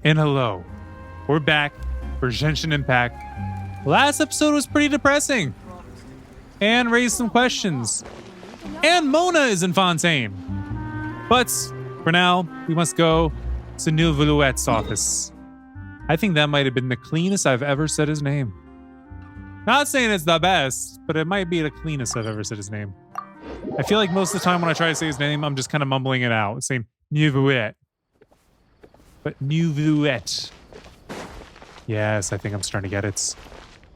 And hello. We're back for Genshin Impact. Last episode was pretty depressing. And raised some questions. And Mona is in Fontaine. But for now, we must go to Neil Villouette's office. I think that might have been the cleanest I've ever said his name. Not saying it's the best, but it might be the cleanest I've ever said his name. I feel like most of the time when I try to say his name, I'm just kind of mumbling it out, saying Neil Villouette. But Neil Villouette. Yes, I think I'm starting to get it.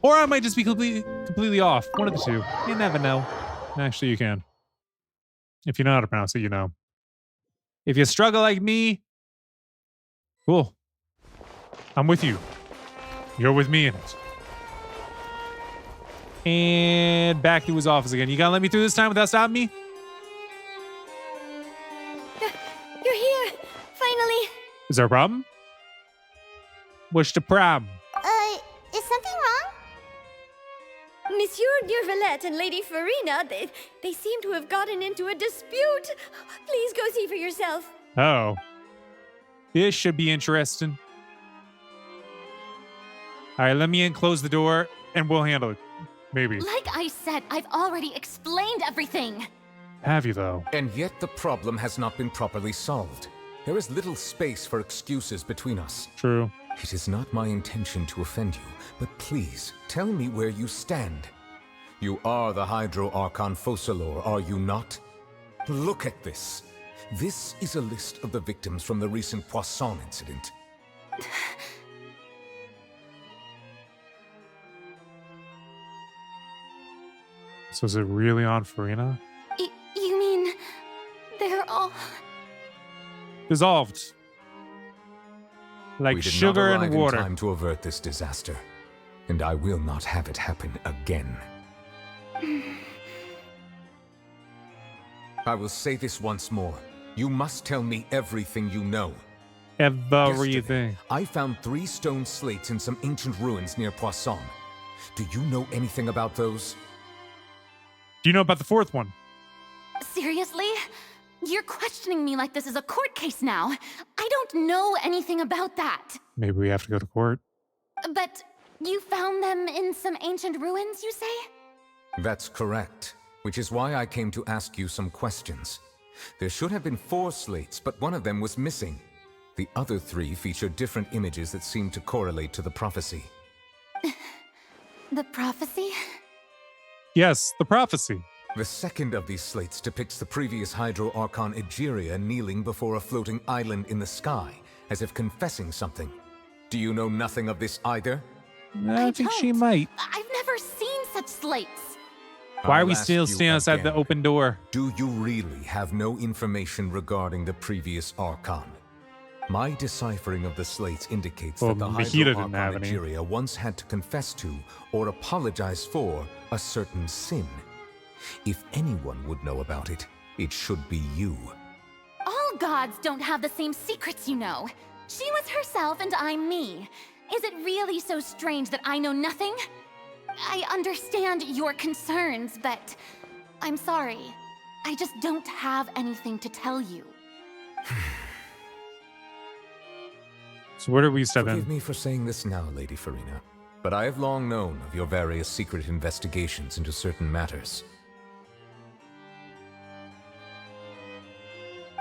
Or I might just be completely off. One of the two. You never know. Actually, you can. If you know how to pronounce it, you know. If you struggle like me, cool. I'm with you. You're with me in it. And back to his office again. You gotta let me through this time without stopping me? You're here, finally. Is there a problem? What's the problem? Is something wrong? Monsieur Durvalette and Lady Furina, they seem to have gotten into a dispute. Please go see for yourself. Oh. This should be interesting. All right, let me in, close the door, and we'll handle it. Maybe. Like I said, I've already explained everything. Have you, though? And yet the problem has not been properly solved. There is little space for excuses between us. True. It is not my intention to offend you, but please, tell me where you stand. You are the Hydro Archon Focalor, are you not? Look at this. This is a list of the victims from the recent Poisson incident. So is it really on Furina? You mean they're all... Dissolved. Like sugar and water. We did not arrive in time to avert this disaster, and I will not have it happen again. I will say this once more. You must tell me everything you know. Everything. Yesterday, I found 3 stone slates in some ancient ruins near Poisson. Do you know anything about those? Do you know about the 4th one? Seriously? You're questioning me like this is a court case now. I don't know anything about that. Maybe we have to go to court. But you found them in some ancient ruins, you say? That's correct, which is why I came to ask you some questions. There should have been 4 slates, but one of them was missing. The other 3 feature different images that seem to correlate to the prophecy. The prophecy? Yes, the prophecy. The second of these slates depicts the previous Hydro Archon Egeria kneeling before a floating island in the sky, as if confessing something. Do you know nothing of this either? I think she might. I've never seen such slates. Why are we I'll ask still you standing outside again. the open door? Do you really have no information regarding the previous Archon? My deciphering of the slates indicates Well, that the Mahita Hydro didn't have Archon any. Egeria once had to confess to, or apologize for, a certain sin. If anyone would know about it, it should be you. All gods don't have the same secrets, you know. She was herself and I'm me. Is it really so strange that I know nothing? I understand your concerns, but I'm sorry. I just don't have anything to tell you. So where do we step Forgive in? me for saying this now, Lady Furina, but I have long known of your various secret investigations into certain matters.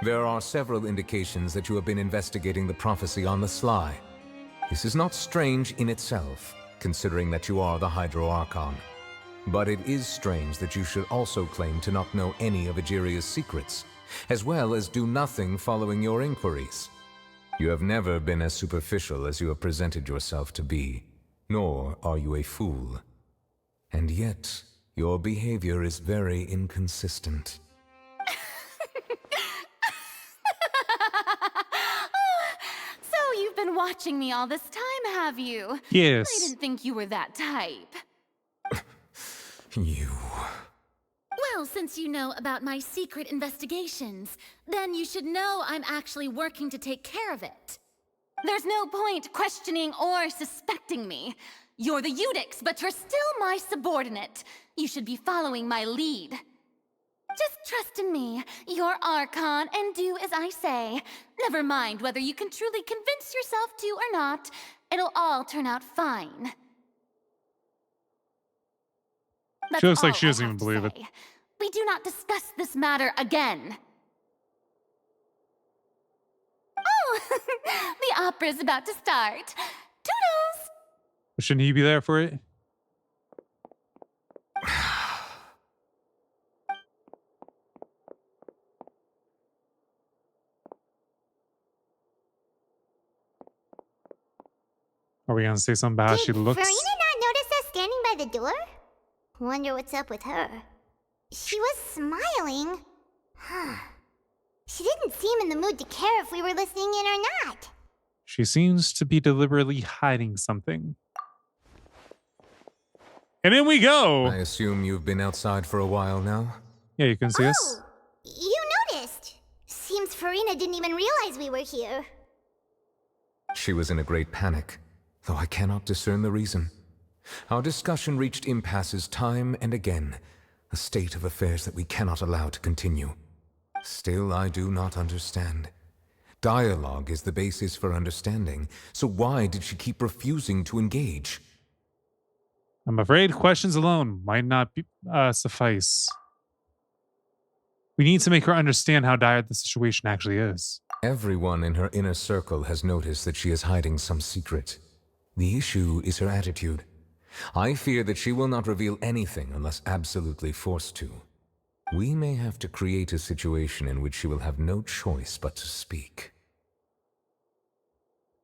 There are several indications that you have been investigating the prophecy on the sly. This is not strange in itself, considering that you are the Hydro Archon. But it is strange that you should also claim to not know any of Egeria's secrets, as well as do nothing following your inquiries. You have never been as superficial as you have presented yourself to be, nor are you a fool. And yet, your behavior is very inconsistent. So you've been watching me all this time, have you? Yes. I didn't think you were that type. You... Well, since you know about my secret investigations, then you should know I'm actually working to take care of it. There's no point questioning or suspecting me. You're the Eudix, but you're still my subordinate. You should be following my lead. Just trust in me, your Archon, and do as I say. Never mind whether you can truly convince yourself to or not. It'll all turn out fine. She looks like That's she all I doesn't have even to believe it. say. We do not discuss this matter again. Oh, the opera's about to start. Toodles! Shouldn't he be there for it? Are we gonna say something about how she looks? Did Furina not notice us standing by the door? Wonder what's up with her. She was smiling. Huh. She didn't seem in the mood to care if we were listening in or not. She seems to be deliberately hiding something. And in we go! I assume you've been outside for a while now? Yeah, you can see us. Oh, you noticed. Seems Furina didn't even realize we were here. She was in a great panic, though I cannot discern the reason. Our discussion reached impasses time and again, a state of affairs that we cannot allow to continue. Still, I do not understand. Dialogue is the basis for understanding, so why did she keep refusing to engage? I'm afraid questions alone might not be, suffice. We need to make her understand how dire the situation actually is. Everyone in her inner circle has noticed that she is hiding some secret. The issue is her attitude. I fear that she will not reveal anything unless absolutely forced to. We may have to create a situation in which she will have no choice but to speak.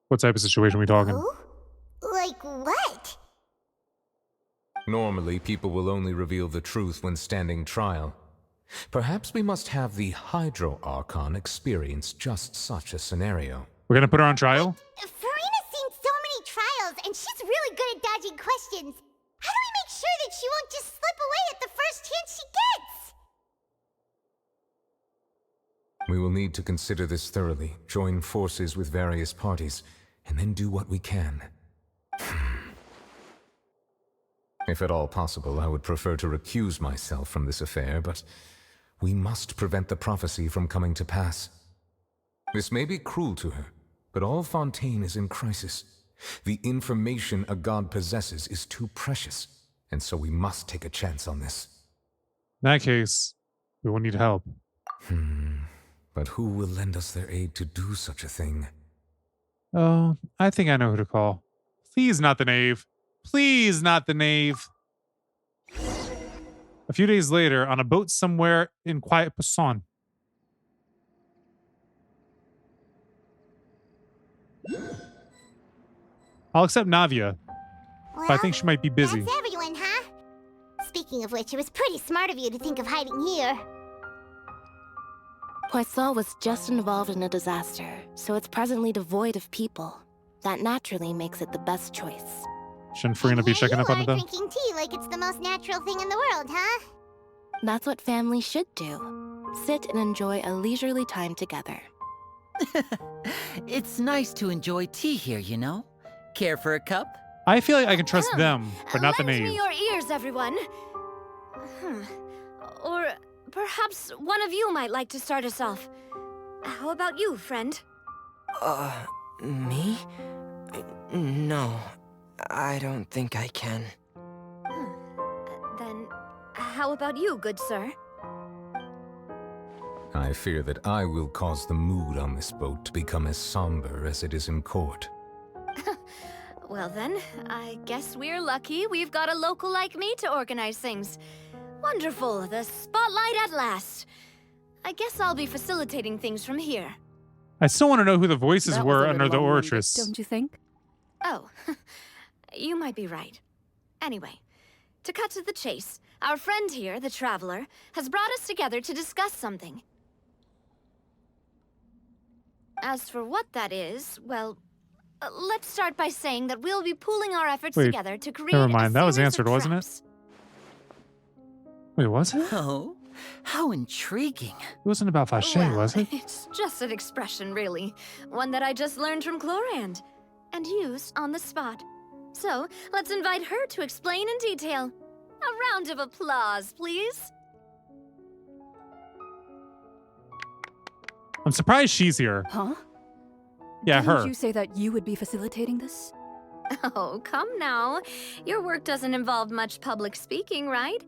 What type of situation are we talking? Oh? Like what? Normally, people will only reveal the truth when standing trial. Perhaps we must have the Hydro Archon experience just such a scenario. We're gonna put her on trial? Furina's seen so many trials, and she's really good at dodging questions. How do we make sure that she won't just slip away at the first chance she gets? We will need to consider this thoroughly, join forces with various parties, and then do what we can. If at all possible, I would prefer to recuse myself from this affair, but we must prevent the prophecy from coming to pass. This may be cruel to her, but all Fontaine is in crisis. The information a god possesses is too precious, and so we must take a chance on this. In that case, we will need help. But who will lend us their aid to do such a thing? Oh, I think I know who to call. Please not the knave. Please not the knave. A few days later, on a boat somewhere in quiet Poisson. I'll accept Navia, but I think she might be busy. That's everyone, huh? Speaking of which, it was pretty smart of you to think of hiding here. Poisson was just involved in a disaster, so it's presently devoid of people. That naturally makes it the best choice. Shouldn't Furina be checking up on them? Drinking tea like it's the most natural thing in the world, huh? That's what families should do. Sit and enjoy a leisurely time together. It's nice to enjoy tea here, you know? Care for a cup? I feel like I can trust them, but not the Lend knave. me your ears, everyone. Or perhaps one of you might like to start us off. How about you, friend? Me? No, I don't think I can. Then how about you, good sir? I fear that I will cause the mood on this boat to become as somber as it is in court. Well then, I guess we're lucky we've got a local like me to organize things. Wonderful, the spotlight at last. I guess I'll be facilitating things from here. I still want to know who the voices That was were a under little the long-winded, oratress. don't you think? Oh, you might be right. Anyway, to cut to the chase, our friend here, the Traveler, has brought us together to discuss something. As for what that is, well, let's start by saying that we'll be pooling our efforts Wait, together to create never mind, a that was series answered, of wasn't it? traps. Wait, was it? Oh, how intriguing. It wasn't about Vache, was it? It's just an expression, really. One that I just learned from Chlorand and used on the spot. So, let's invite her to explain in detail. A round of applause, please. I'm surprised she's here. Huh? Yeah, Didn't her. you say that you would be facilitating this? Oh, come now. Your work doesn't involve much public speaking, right?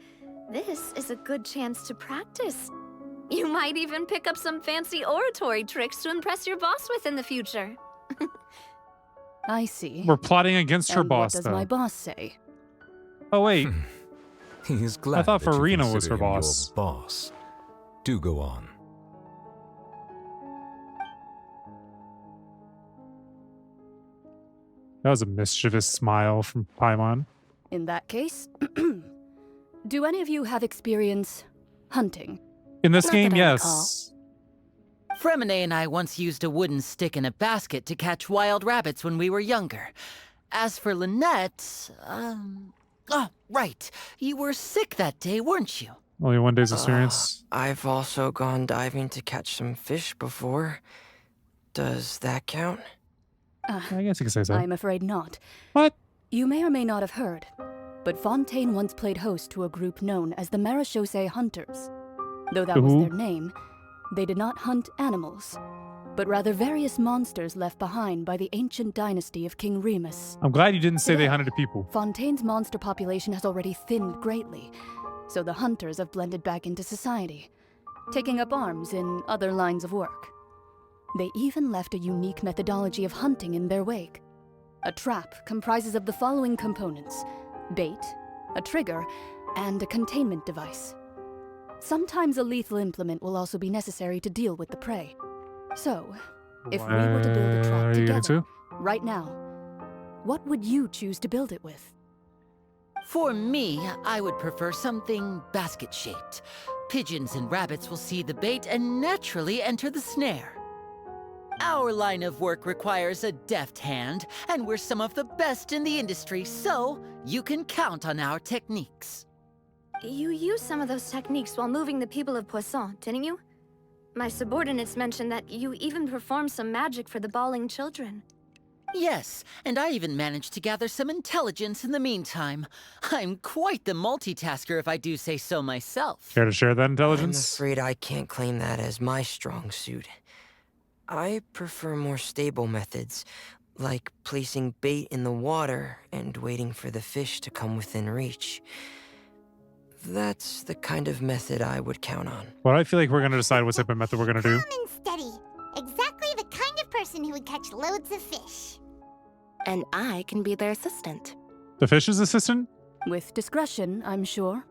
This is a good chance to practice. You might even pick up some fancy oratory tricks to impress your boss with in the future. I see. We're plotting against her And boss, what does though. my boss say? Oh, wait. He is glad thought that you Furina was consider her him your boss. boss. Do go on. That was a mischievous smile from Paimon. In that case, do any of you have experience hunting? In this Not game, that I yes. Fremine and I once used a wooden stick in a basket to catch wild rabbits when we were younger. As for Lynette, oh, right. You were sick that day, weren't you? Only one day's experience. I've also gone diving to catch some fish before. Does that count? I guess you could say so. I'm afraid not. What? You may or may not have heard, but Fontaine once played host to a group known as the Marechaussee Hunters. Though that was Who? their name, they did not hunt animals, but rather various monsters left behind by the ancient dynasty of King Remus. I'm glad you didn't say they Today, hunted people. Fontaine's monster population has already thinned greatly, so the hunters have blended back into society, taking up arms in other lines of work. They even left a unique methodology of hunting in their wake. A trap comprises of the following components: bait, a trigger, and a containment device. Sometimes a lethal implement will also be necessary to deal with the prey. So, if we were to build a What trap are you gonna together, do? right now, what would you choose to build it with? For me, I would prefer something basket-shaped. Pigeons and rabbits will see the bait and naturally enter the snare. Our line of work requires a deft hand, and we're some of the best in the industry, so you can count on our techniques. You used some of those techniques while moving the people of Poisson, didn't you? My subordinates mentioned that you even performed some magic for the bawling children. Yes, and I even managed to gather some intelligence in the meantime. I'm quite the multitasker if I do say so myself. Care to share that I'm intelligence? afraid I can't claim that as my strong suit. I prefer more stable methods, like placing bait in the water and waiting for the fish to come within reach. That's the kind of method I would count on. Well, I feel like we're gonna decide what type of method we're gonna do. Calm and steady. Exactly the kind of person who would catch loads of fish. And I can be their assistant. The fish's assistant? With discretion, I'm sure.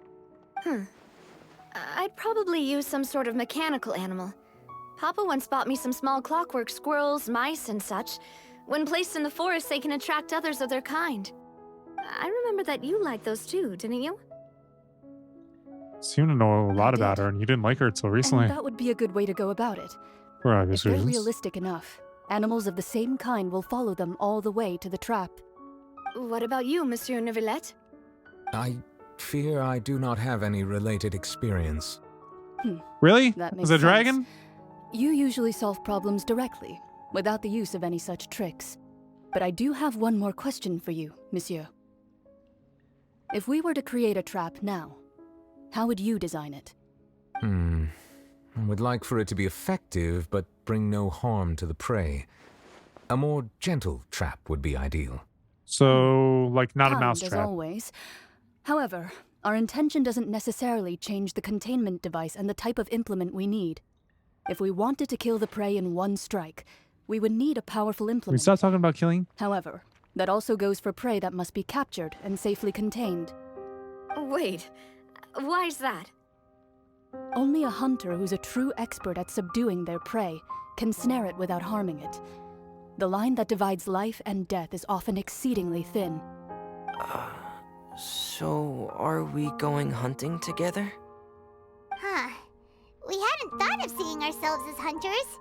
I'd probably use some sort of mechanical animal. Papa once bought me some small clockwork squirrels, mice, and such. When placed in the forest, they can attract others of their kind. I remember that you liked those too, didn't you? Seem to know a lot I about did. her, and you didn't like her until recently. And that would be a good way to go about it. For If obvious they're reasons. realistic enough, animals of the same kind will follow them all the way to the trap. What about you, Monsieur Neuvillette? I fear I do not have any related experience. Really? That makes Was it a sense. dragon? You usually solve problems directly, without the use of any such tricks. But I do have one more question for you, monsieur. If we were to create a trap now, how would you design it? I would like for it to be effective, but bring no harm to the prey. A more gentle trap would be ideal. So, like, not a Kind, as mousetrap. always. However, our intention doesn't necessarily change the containment device and the type of implement we need. If we wanted to kill the prey in one strike, we would need a powerful Can we implement. stop talking about killing? However, that also goes for prey that must be captured and safely contained. Wait, why's that? Only a hunter who's a true expert at subduing their prey can snare it without harming it. The line that divides life and death is often exceedingly thin. So, are we going hunting together? Huh. We hadn't thought of seeing ourselves as hunters.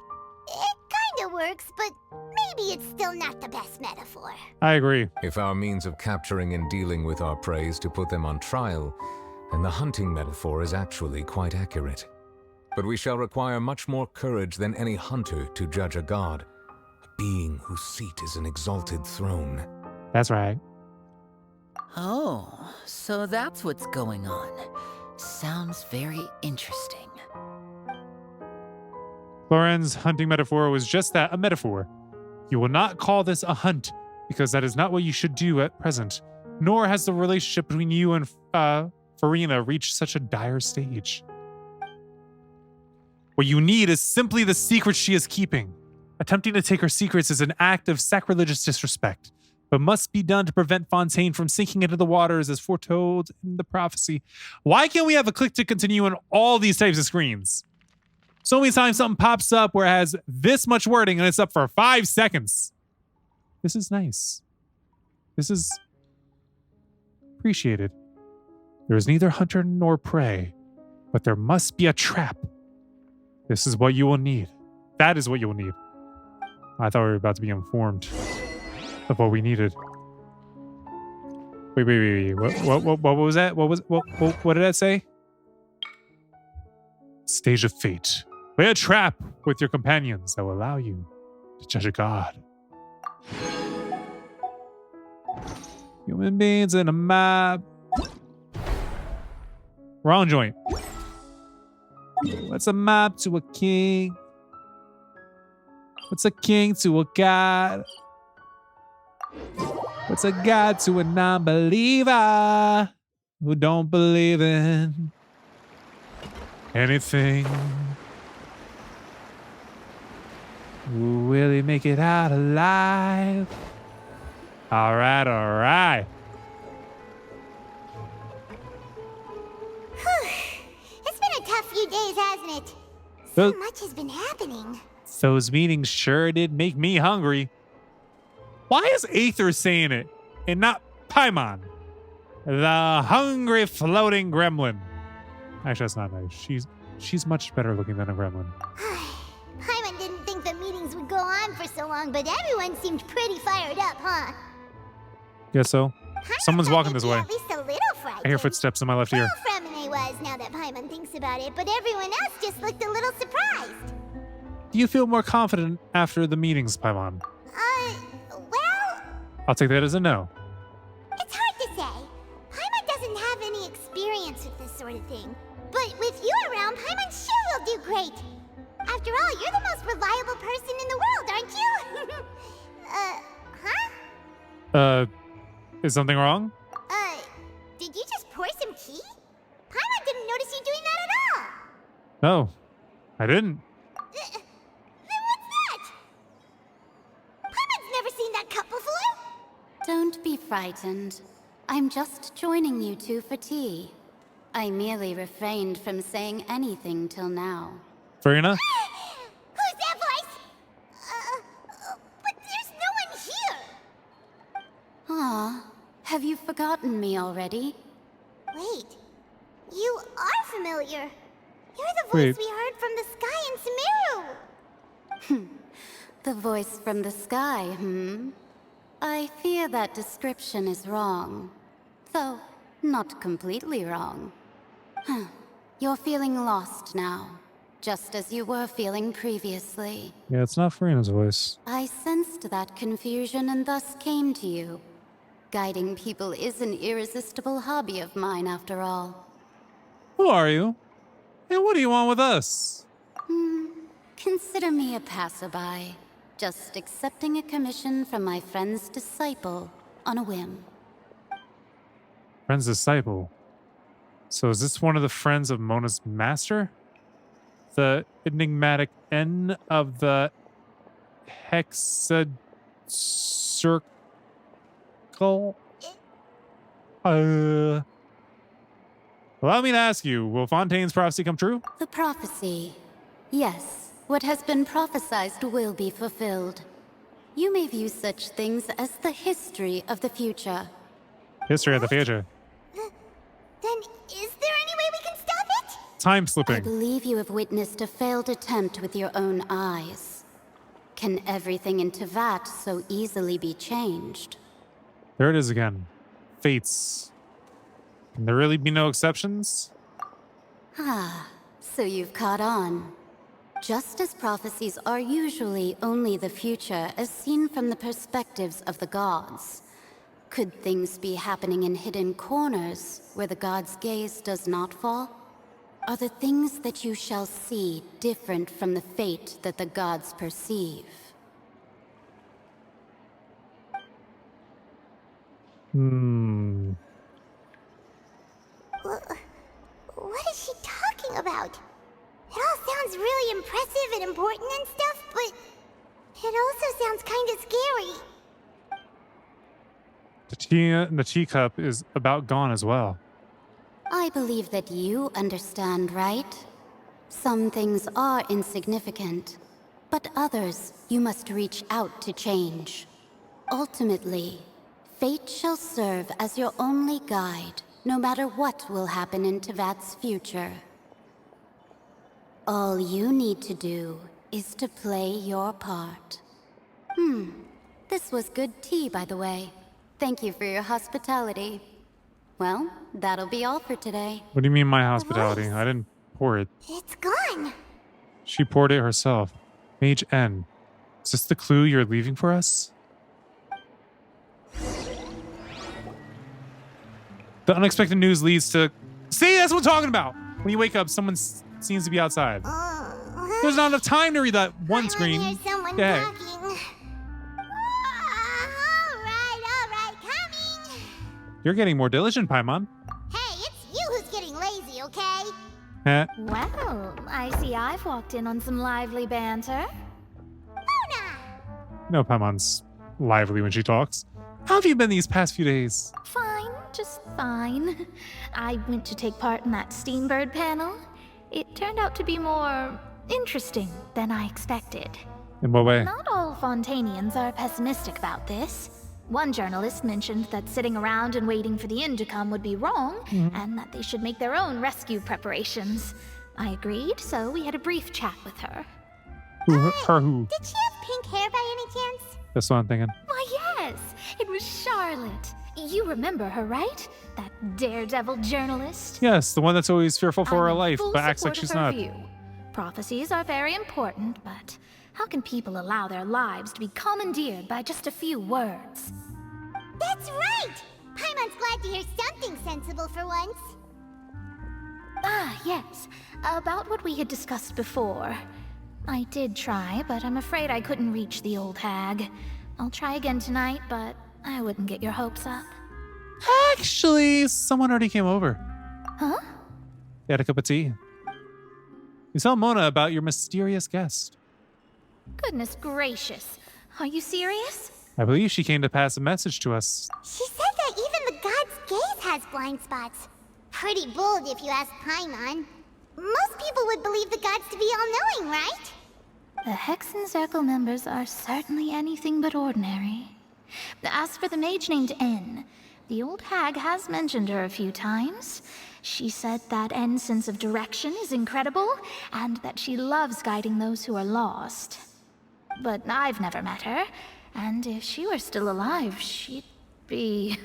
It kinda works, but maybe it's still not the best metaphor. I agree. If our means of capturing and dealing with our prey is to put them on trial, then the hunting metaphor is actually quite accurate. But we shall require much more courage than any hunter to judge a god, a being whose seat is an exalted throne. That's right. Oh, so that's what's going on. Sounds very interesting. Floren's hunting metaphor was just that, a metaphor. You will not call this a hunt, because that is not what you should do at present, nor has the relationship between you and Furina reached such a dire stage. What you need is simply the secret she is keeping. Attempting to take her secrets is an act of sacrilegious disrespect, but must be done to prevent Fontaine from sinking into the waters as foretold in the prophecy. Why can't we have a click to continue on all these types of screens? So many times something pops up where it has this much wording and it's up for 5 seconds. This is nice. This is appreciated. There is neither hunter nor prey, but there must be a trap. This is what you will need. That is what you will need. I thought we were about to be informed of what we needed. Wait. What was that? What did that say? Stage of fate. Lay a trap with your companions that will allow you to judge a god. Human beings in a map. Wrong joint. What's a map to a king? What's a king to a god? What's a god to a non-believer who don't believe in anything? Will he make it out alive? All right. It's been a tough few days, hasn't it? So much has been happening. Those meetings sure did make me hungry. Why is Aether saying it and not Paimon? The hungry floating gremlin. Actually, that's not nice. She's much better looking than a gremlin. Paimon didn't think the meetings would go on for so long, but everyone seemed pretty fired up, huh? Guess so. Someone's walking this way. At least a little frightened. I hear footsteps in my left ear. Well, Fremine was, now that Paimon thinks about it, but everyone else just looked a little surprised. Do you feel more confident after the meetings, Paimon? Well... I'll take that as a no. It's hard to say. Paimon doesn't have any experience with this sort of thing. But with you around, Paimon sure will do great. After all, you're the most reliable person in the world, aren't you? Huh? Is something wrong? Did you just pour some tea? Paimon didn't notice you doing that at all. No, I didn't. Then what's that? Paimon's never seen that cup before. Don't be frightened. I'm just joining you two for tea. I merely refrained from saying anything till now. Furina? Who's that voice? But there's no one here. Aw, have you forgotten me already? Wait, you are familiar. You're the voice we heard from the sky in Sumeru. The voice from the sky, I fear that description is wrong. Though, not completely wrong. You're feeling lost now, just as you were feeling previously. Yeah, it's not Furina's voice. I sensed that confusion and thus came to you. Guiding people is an irresistible hobby of mine, after all. Who are you? And what do you want with us? Consider me a passerby, just accepting a commission from my friend's disciple on a whim. Friend's disciple. So is this one of the friends of Mona's master? The enigmatic N of the hexacircle? Allow me to ask you, will Fontaine's prophecy come true? The prophecy. Yes, what has been prophesied will be fulfilled. You may view such things as the history of the future. History of the future. Then is there any way we can stop it? Time I slipping. believe you have witnessed a failed attempt with your own eyes. Can everything in Tevat so easily be changed? There it is again. Fates. Can there really be no exceptions? So you've caught on. Just as prophecies are usually only the future as seen from the perspectives of the gods, could things be happening in hidden corners where the gods' gaze does not fall? Are the things that you shall see different from the fate that the gods perceive? What is she talking about? It all sounds really impressive and important and stuff, but it also sounds kind of scary. The teacup is about gone as well. I believe that you understand, right? Some things are insignificant, but others you must reach out to change. Ultimately, fate shall serve as your only guide, no matter what will happen in Tevat's future. All you need to do is to play your part. This was good tea, by the way. Thank you for your hospitality. Well, that'll be all for today. What do you mean my hospitality? I didn't pour it. It's gone. She poured it herself. Mage N. Is this the clue you're leaving for us? The unexpected news leads to... See, that's what I'm talking about! When you wake up, someone seems to be outside. There's not enough time to read that one screen. Hear someone Yeah. talking. All right, coming. You're getting more diligent, Paimon. Hey, it's you who's getting lazy, okay? Eh, Well, I see I've walked in on some lively banter. Mona! you know Paimon's lively when she talks. How have you been these past few days? Fine, just fine. I went to take part in that Steambird panel. It turned out to be more interesting than I expected. In what way? Not all Fontanians are pessimistic about this. One journalist mentioned that sitting around and waiting for the end to come would be wrong, and that they should make their own rescue preparations. I agreed, so we had a brief chat with her. Who? Did she have pink hair by any chance? That's what I'm thinking. Why, yes! It was Charlotte. You remember her, right? That daredevil journalist? Yes, the one that's always fearful for I'm her in life, full but acts like support she's of her not. view. Prophecies are very important, but how can people allow their lives to be commandeered by just a few words? That's right! Paimon's glad to hear something sensible for once. Ah, yes. About what we had discussed before. I did try, but I'm afraid I couldn't reach the old hag. I'll try again tonight, but I wouldn't get your hopes up. Actually, someone already came over. Huh? They had a cup of tea. You tell Mona about your mysterious guest. Goodness gracious. Are you serious? I believe she came to pass a message to us. She said that even the god's gaze has blind spots. Pretty bold if you ask Paimon. Most people would believe the gods to be all-knowing, right? The Hexen Circle members are certainly anything but ordinary. As for the mage named N, the old hag has mentioned her a few times. She said that N's sense of direction is incredible, and that she loves guiding those who are lost. But I've never met her, and if she were still alive, she'd be...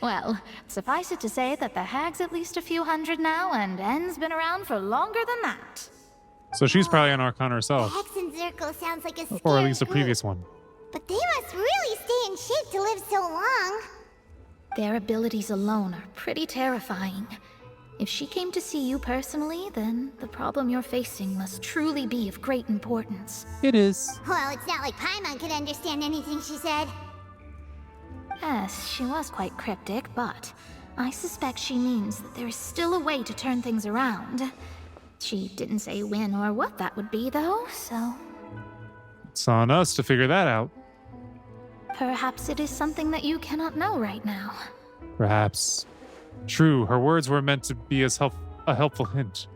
Well, suffice it to say that the hag's at least a few hundred now, and N's been around for longer than that. So she's probably an Archon herself. Hexen Circle sounds like a scary Or at least a group. previous one. But they must really stay in shape to live so long. Their abilities alone are pretty terrifying. If she came to see you personally, then the problem you're facing must truly be of great importance. It is. Well, it's not like Paimon could understand anything she said. Yes, she was quite cryptic, but I suspect she means that there is still a way to turn things around. She didn't say when or what that would be, though, so... It's on us to figure that out. Perhaps it is something that you cannot know right now. Perhaps. True, her words were meant to be a helpful hint.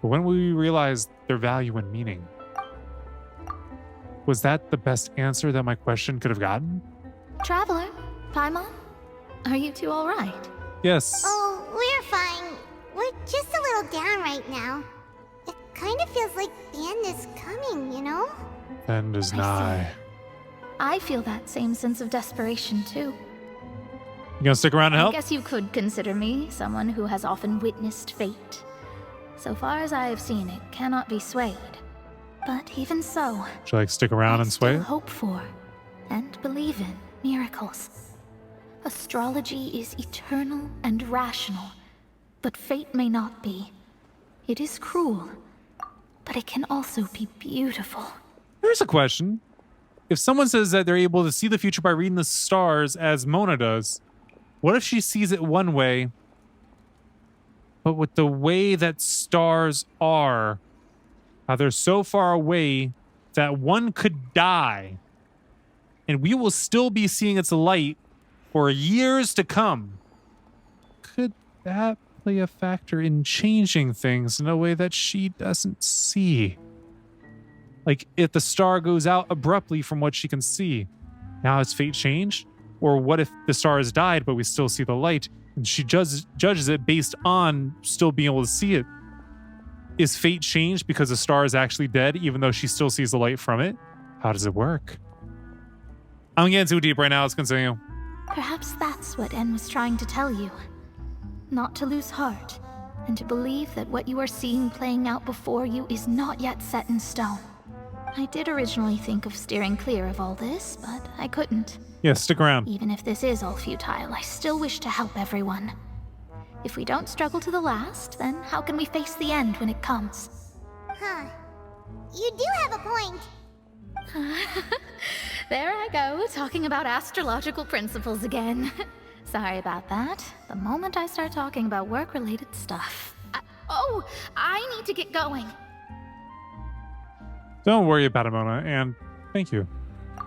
But when will we realize their value and meaning? Was that the best answer that my question could have gotten? Traveler, Paimon, are you two all right? Yes. Oh, we're fine. We're just a little down right now. It kind of feels like the end is coming, you know? End is nigh. I feel that same sense of desperation, too. You gonna stick around and I help? guess you could consider me someone who has often witnessed fate. So far as I have seen, it cannot be swayed. But even so, Should I stick around I and sway? still hope for and believe in miracles. Astrology is eternal and rational, but fate may not be. It is cruel, but it can also be beautiful. Here's a question. If someone says that they're able to see the future by reading the stars as Mona does, what if she sees it one way, but with the way that stars are, how they're so far away that one could die and we will still be seeing its light for years to come? Could that play a factor in changing things in a way that she doesn't see? Like, if the star goes out abruptly from what she can see, now has fate changed? Or what if the star has died, but we still see the light, and she judges it based on still being able to see it? Is fate changed because the star is actually dead, even though she still sees the light from it? How does it work? I'm getting too deep right now. Let's continue. Perhaps that's what En was trying to tell you. Not to lose heart, and to believe that what you are seeing playing out before you is not yet set in stone. I did originally think of steering clear of all this, but I couldn't. Yeah, stick around. Even if this is all futile, I still wish to help everyone. If we don't struggle to the last, then how can we face the end when it comes? Huh. You do have a point. There I go, talking about astrological principles again. Sorry about that. The moment I start talking about work-related stuff. I need to get going. Don't worry about it, Mona, and thank you.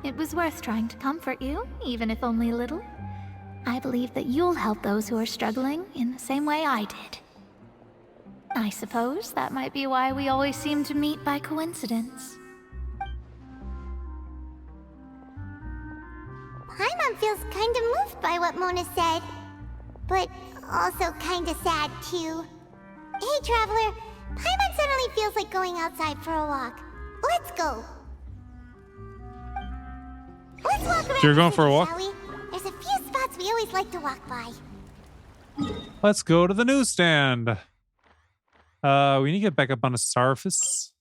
It was worth trying to comfort you, even if only a little. I believe that you'll help those who are struggling in the same way I did. I suppose that might be why we always seem to meet by coincidence. Paimon feels kind of moved by what Mona said, but also kind of sad too. Hey, Traveler, Paimon suddenly feels like going outside for a walk. Let's go. Let's walk around. So you're going the for a city, walk? shall we? There's a few spots we always like to walk by. Let's go to the newsstand. We need to get back up on the surface.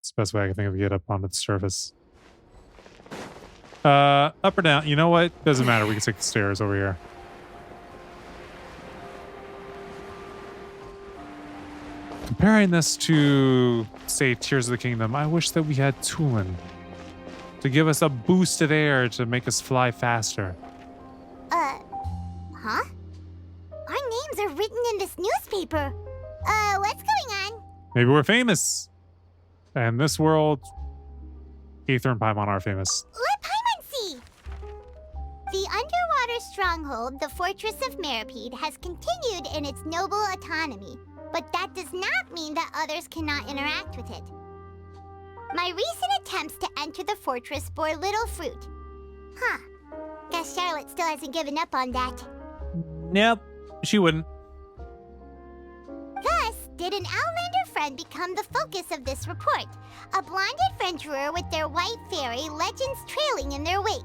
It's the best way I can think of to get up onto the surface. Up or down? You know what? Doesn't matter. We can take the stairs over here. Comparing this to, say, Tears of the Kingdom, I wish that we had Tulin to give us a boost of air to make us fly faster. Huh? Our names are written in this newspaper. What's going on? Maybe we're famous. And this world, Aether and Paimon are famous. Let Paimon see! The underwater stronghold, the Fortress of Meripede, has continued in its noble autonomy, but that does not mean that others cannot interact with it. My recent attempts to enter the fortress bore little fruit. Huh. Guess Charlotte still hasn't given up on that. Nope, she wouldn't. Thus, did an Outlander friend become the focus of this report? A blonde adventurer with their white fairy, legends trailing in their wake.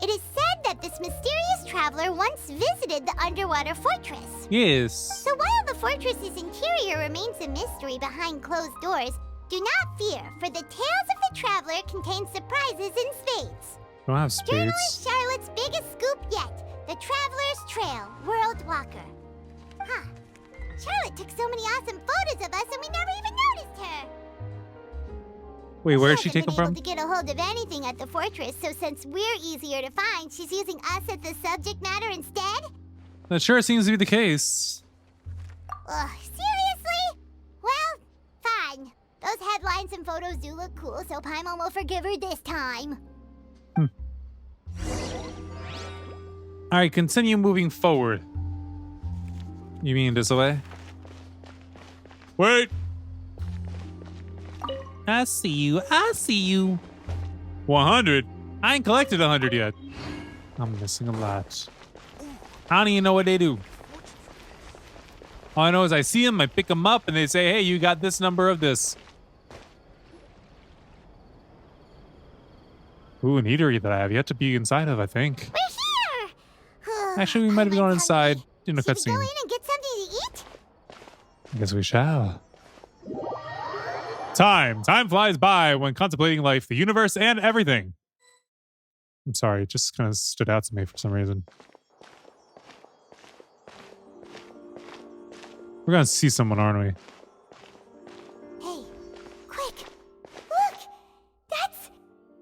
It is said that this mysterious traveler once visited the underwater fortress. Yes. So while the fortress's interior remains a mystery behind closed doors, do not fear, for the tales of the traveler contain surprises in spades. Don't have Journalist spades. Charlotte's biggest scoop yet, the Traveler's Trail, World Walker. Huh. Charlotte took so many awesome photos of us and we never even noticed her. Wait, where did she hasn't take them been from? able to get a hold of anything at the fortress, so since we're easier to find, she's using us as the subject matter instead? That sure seems to be the case. Ugh, seriously? Well, fine. Those headlines and photos do look cool, so Paimon will forgive her this time. All right, continue moving forward. You mean this way? Wait! I see you. I see you. 100? I ain't collected 100 yet. I'm missing a lot. I don't even know what they do. All I know is I see them, I pick them up, and they say, hey, you got this number of this. Ooh, an eatery that I have yet to be inside of, I think. We're here! Actually, we might have gone inside in a Should we go cutscene. in and get something to eat? I guess we shall. Time flies by when contemplating life, the universe, and everything. I'm sorry, it just kind of stood out to me for some reason. We're gonna see someone, aren't we? Hey, quick! Look! That's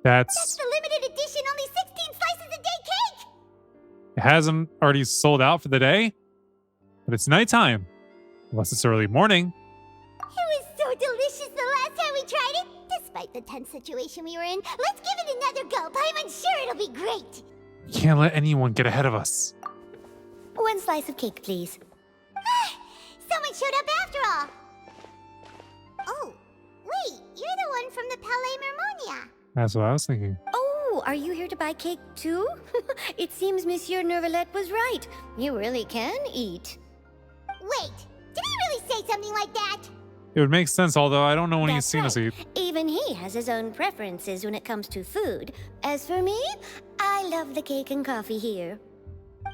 That's... the limited edition, only 16 slices a day cake! It hasn't already sold out for the day, but it's nighttime. Unless it's early morning. It was so delicious the last time we tried it. Despite the tense situation we were in, let's give it another go. I'm sure it'll be great. We can't let anyone get ahead of us. 1 slice of cake, please. Someone showed up after all. Oh, wait, you're the one from the Palais Mermonia. That's what I was thinking. Oh, are you here to buy cake too? It seems Monsieur Nervalette was right. You really can eat. Wait, did he really say something like that? It would make sense, although I don't know when he's That's seen us eat. Even he has his own preferences when it comes to food. As for me, I love the cake and coffee here.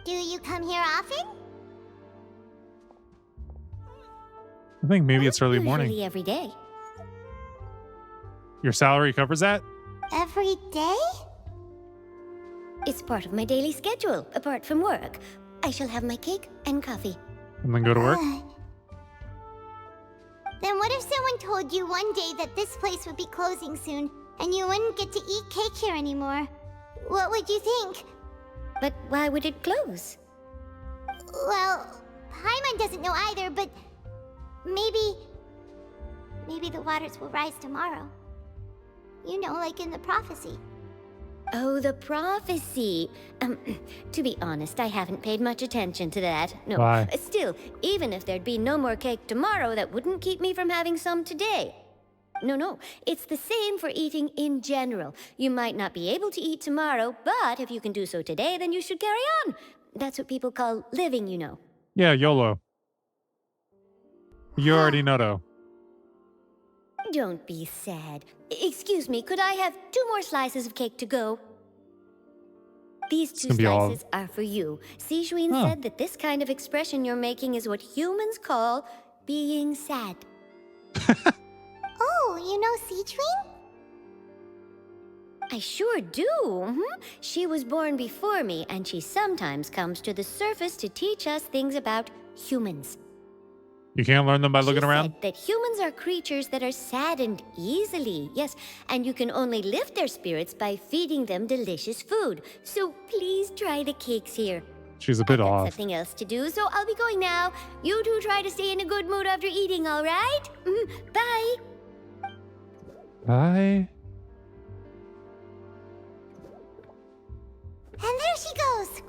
Do you come here often? I think maybe it's early morning. Usually every day. Your salary covers that? Every day? It's part of my daily schedule, apart from work. I shall have my cake and coffee. And then go to work? Then what if someone told you one day that this place would be closing soon, and you wouldn't get to eat cake here anymore? What would you think? But why would it close? Well, Paimon doesn't know either, but maybe the waters will rise tomorrow. You know, like in the prophecy. Oh, the prophecy. To be honest, I haven't paid much attention to that. No. Why? Still, even if there'd be no more cake tomorrow, that wouldn't keep me from having some today. No. It's the same for eating in general. You might not be able to eat tomorrow, but if you can do so today, then you should carry on. That's what people call living, you know. Yeah, YOLO. You already know, though. Don't be sad. Excuse me, could I have 2 more slices of cake to go? These 2 slices are for you. Sijuin said that this kind of expression you're making is what humans call being sad. Oh, you know Sijuin? I sure do. She was born before me, and she sometimes comes to the surface to teach us things about humans. You can't learn them by looking around? Said that humans are creatures that are saddened easily, yes, and you can only lift their spirits by feeding them delicious food. So please try the cakes here. She's a bit off. Something else to do, so I'll be going now. You two try to stay in a good mood after eating, all right? Bye. Bye. And there she goes.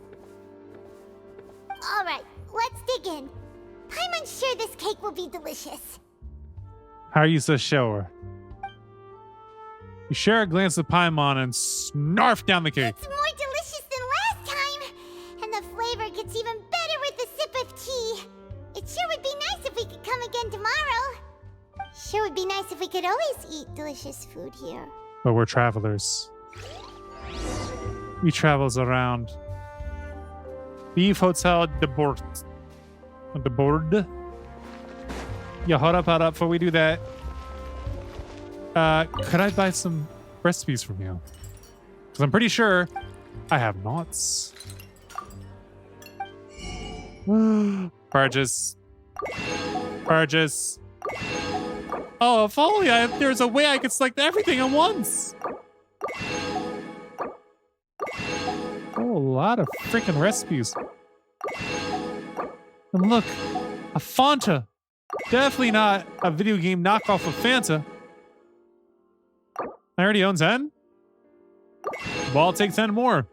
All right, let's dig in. I'm sure this cake will be delicious. How are you so sure? You share a glance at Paimon and snarf down the cake. It's more delicious than last time. And the flavor gets even better with a sip of tea. It sure would be nice if we could come again tomorrow. Sure would be nice if we could always eat delicious food here. But we're travelers. We travels around. Beef Hotel de Bord. The board. Yeah, hold up before we do that. Could I buy some recipes from you? Because I'm pretty sure I have knots. Purchase. Oh, if only there's a way I could select everything at once. Oh, a lot of freaking recipes. And look, a Fanta. Definitely not a video game knockoff of Fanta. I already own 10? Well, I'll take 10 more.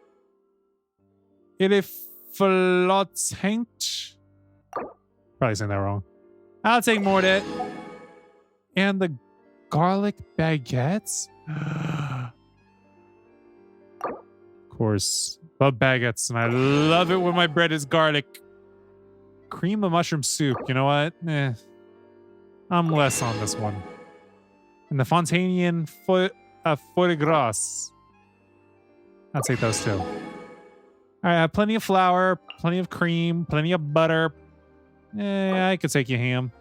It is Flotsank. Probably saying that wrong. I'll take more of that. And the garlic baguettes? Of course. Love baguettes, and I love it when my bread is garlic. Cream of mushroom soup. You know what? I'm less on this one. And the Fontanian foie de grace. I'll take those two. All right, I have plenty of flour, plenty of cream, plenty of butter. I could take your ham.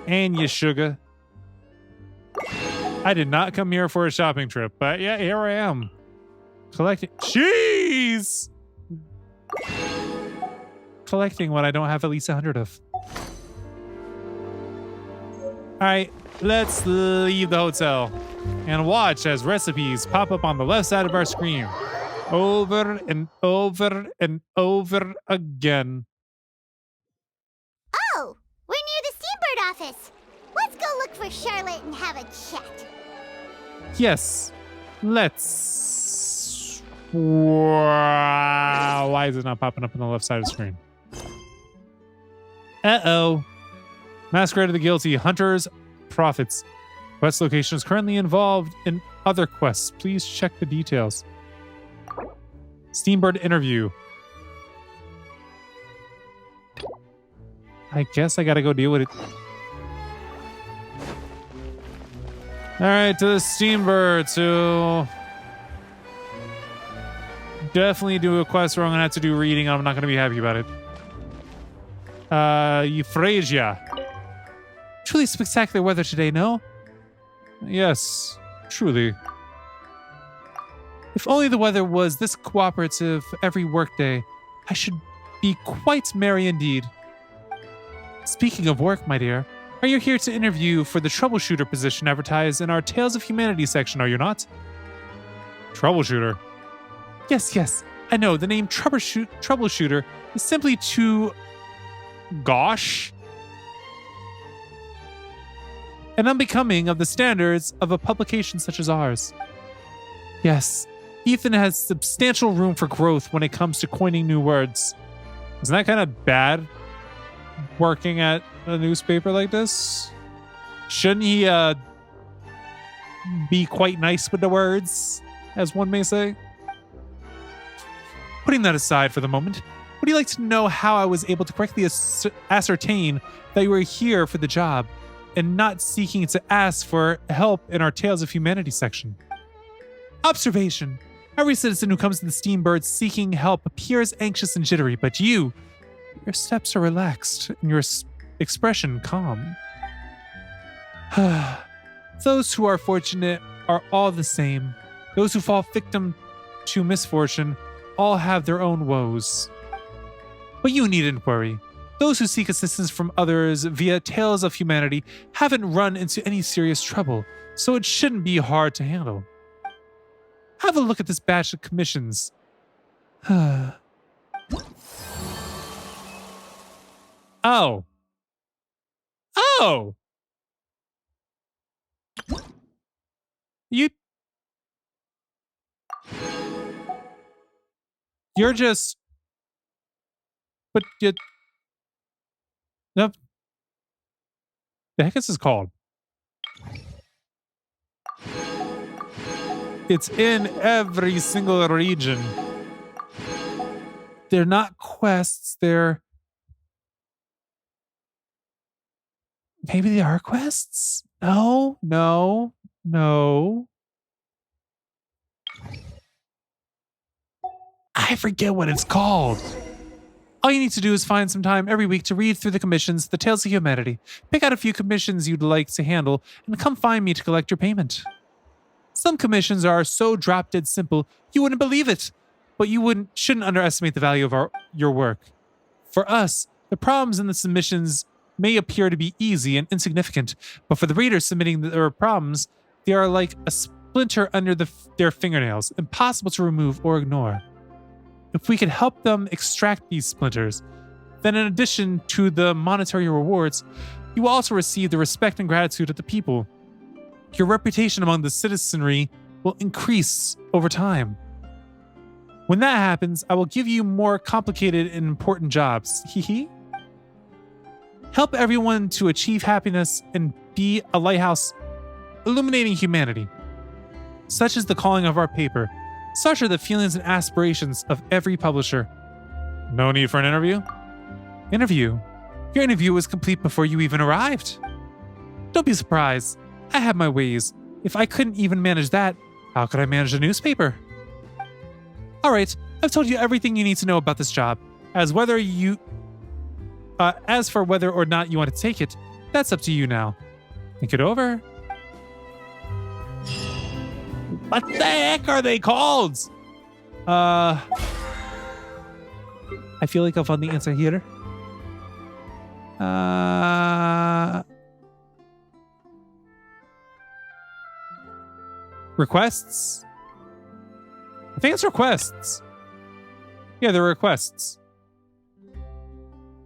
And your sugar. I did not come here for a shopping trip, but yeah, here I am. Collecting cheese! Collecting what I don't have at least 100 of. Alright, let's leave the hotel and watch as recipes pop up on the left side of our screen. Over and over and over again. Oh, we're near the Steambird office. Let's go look for Charlotte and have a chat. Yes, let's. Wow, why is it not popping up on the left side of the screen? Uh-oh. Masquerade of the Guilty, Hunters, Prophets. Quest location is currently involved in other quests. Please check the details. Steambird interview. I guess I gotta go deal with it. Alright, to the Steambird to definitely do a quest where I'm gonna have to do reading. I'm not gonna be happy about it. Euphrasia. Truly spectacular weather today, no? Yes, truly. If only the weather was this cooperative every workday, I should be quite merry indeed. Speaking of work, my dear, are you here to interview for the troubleshooter position advertised in our Tales of Humanity section, are you not? Troubleshooter? Yes, I know, the name troubleshooter is simply too... gosh? And unbecoming of the standards of a publication such as ours. Yes, Ethan has substantial room for growth when it comes to coining new words. Isn't that kind of bad working at a newspaper like this? Shouldn't he be quite nice with the words, as one may say? Putting that aside for the moment, would you like to know how I was able to correctly ascertain that you were here for the job and not seeking to ask for help in our Tales of Humanity section? Observation. Every citizen who comes to the Steambird seeking help appears anxious and jittery, but your steps are relaxed and your expression calm. Those who are fortunate are all the same. Those who fall victim to misfortune all have their own woes. But you needn't worry. Those who seek assistance from others via Tales of Humanity haven't run into any serious trouble, so it shouldn't be hard to handle. Have a look at this batch of commissions. Oh. Oh! You're just... But you... No. The heck is this called? It's in every single region. They're not quests, they're... Maybe they are quests? No. I forget what it's called. All you need to do is find some time every week to read through the commissions, the Tales of Humanity. Pick out a few commissions you'd like to handle, and come find me to collect your payment. Some commissions are so drop-dead simple, you wouldn't believe it. But you shouldn't underestimate the value of your work. For us, the problems in the submissions may appear to be easy and insignificant, but for the readers submitting their problems, they are like a splinter under their fingernails, impossible to remove or ignore. If we could help them extract these splinters, then in addition to the monetary rewards, you will also receive the respect and gratitude of the people. Your reputation among the citizenry will increase over time. When that happens, I will give you more complicated and important jobs. Hee. Help everyone to achieve happiness and be a lighthouse illuminating humanity. Such is the calling of our paper. Such are the feelings and aspirations of every publisher. No need for an interview? Interview? Your interview was complete before you even arrived. Don't be surprised. I have my ways. If I couldn't even manage that, how could I manage a newspaper? Alright, I've told you everything you need to know about this job. As for whether or not you want to take it, that's up to you now. Think it over. What the heck are they called? I feel like I'll find the answer here. Requests? I think it's requests. Yeah, they're requests.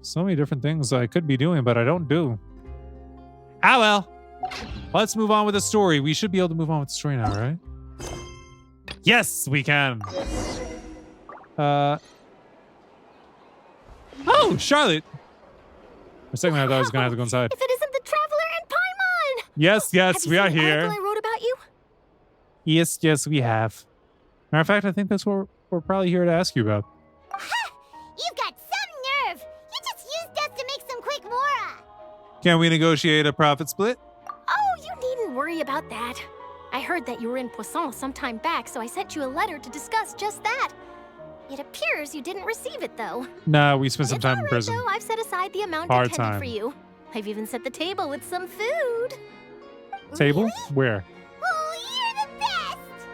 So many different things I could be doing, but I don't do. Ah, well. Let's move on with the story. We should be able to move on with the story now, right? Yes, we can. Oh, Charlotte. For a second, I thought I was going to have to go inside. If it isn't the Traveler and Paimon! Yes, yes, we are Have you seen the here. article I wrote about you? Yes, yes, we have. Matter of fact, I think that's what we're probably here to ask you about. Ha! You've got some nerve! You just used us to make some quick mora! Can we negotiate a profit split? Oh, you needn't worry about that. I heard that you were in Poisson some time back, so I sent you a letter to discuss just that. It appears you didn't receive it, though. Nah, we spent some time in It's prison. all right, though. I've set aside the amount Hard intended time. for you. I've even set the table with some food. Table? Really? Where? Oh, you're the best!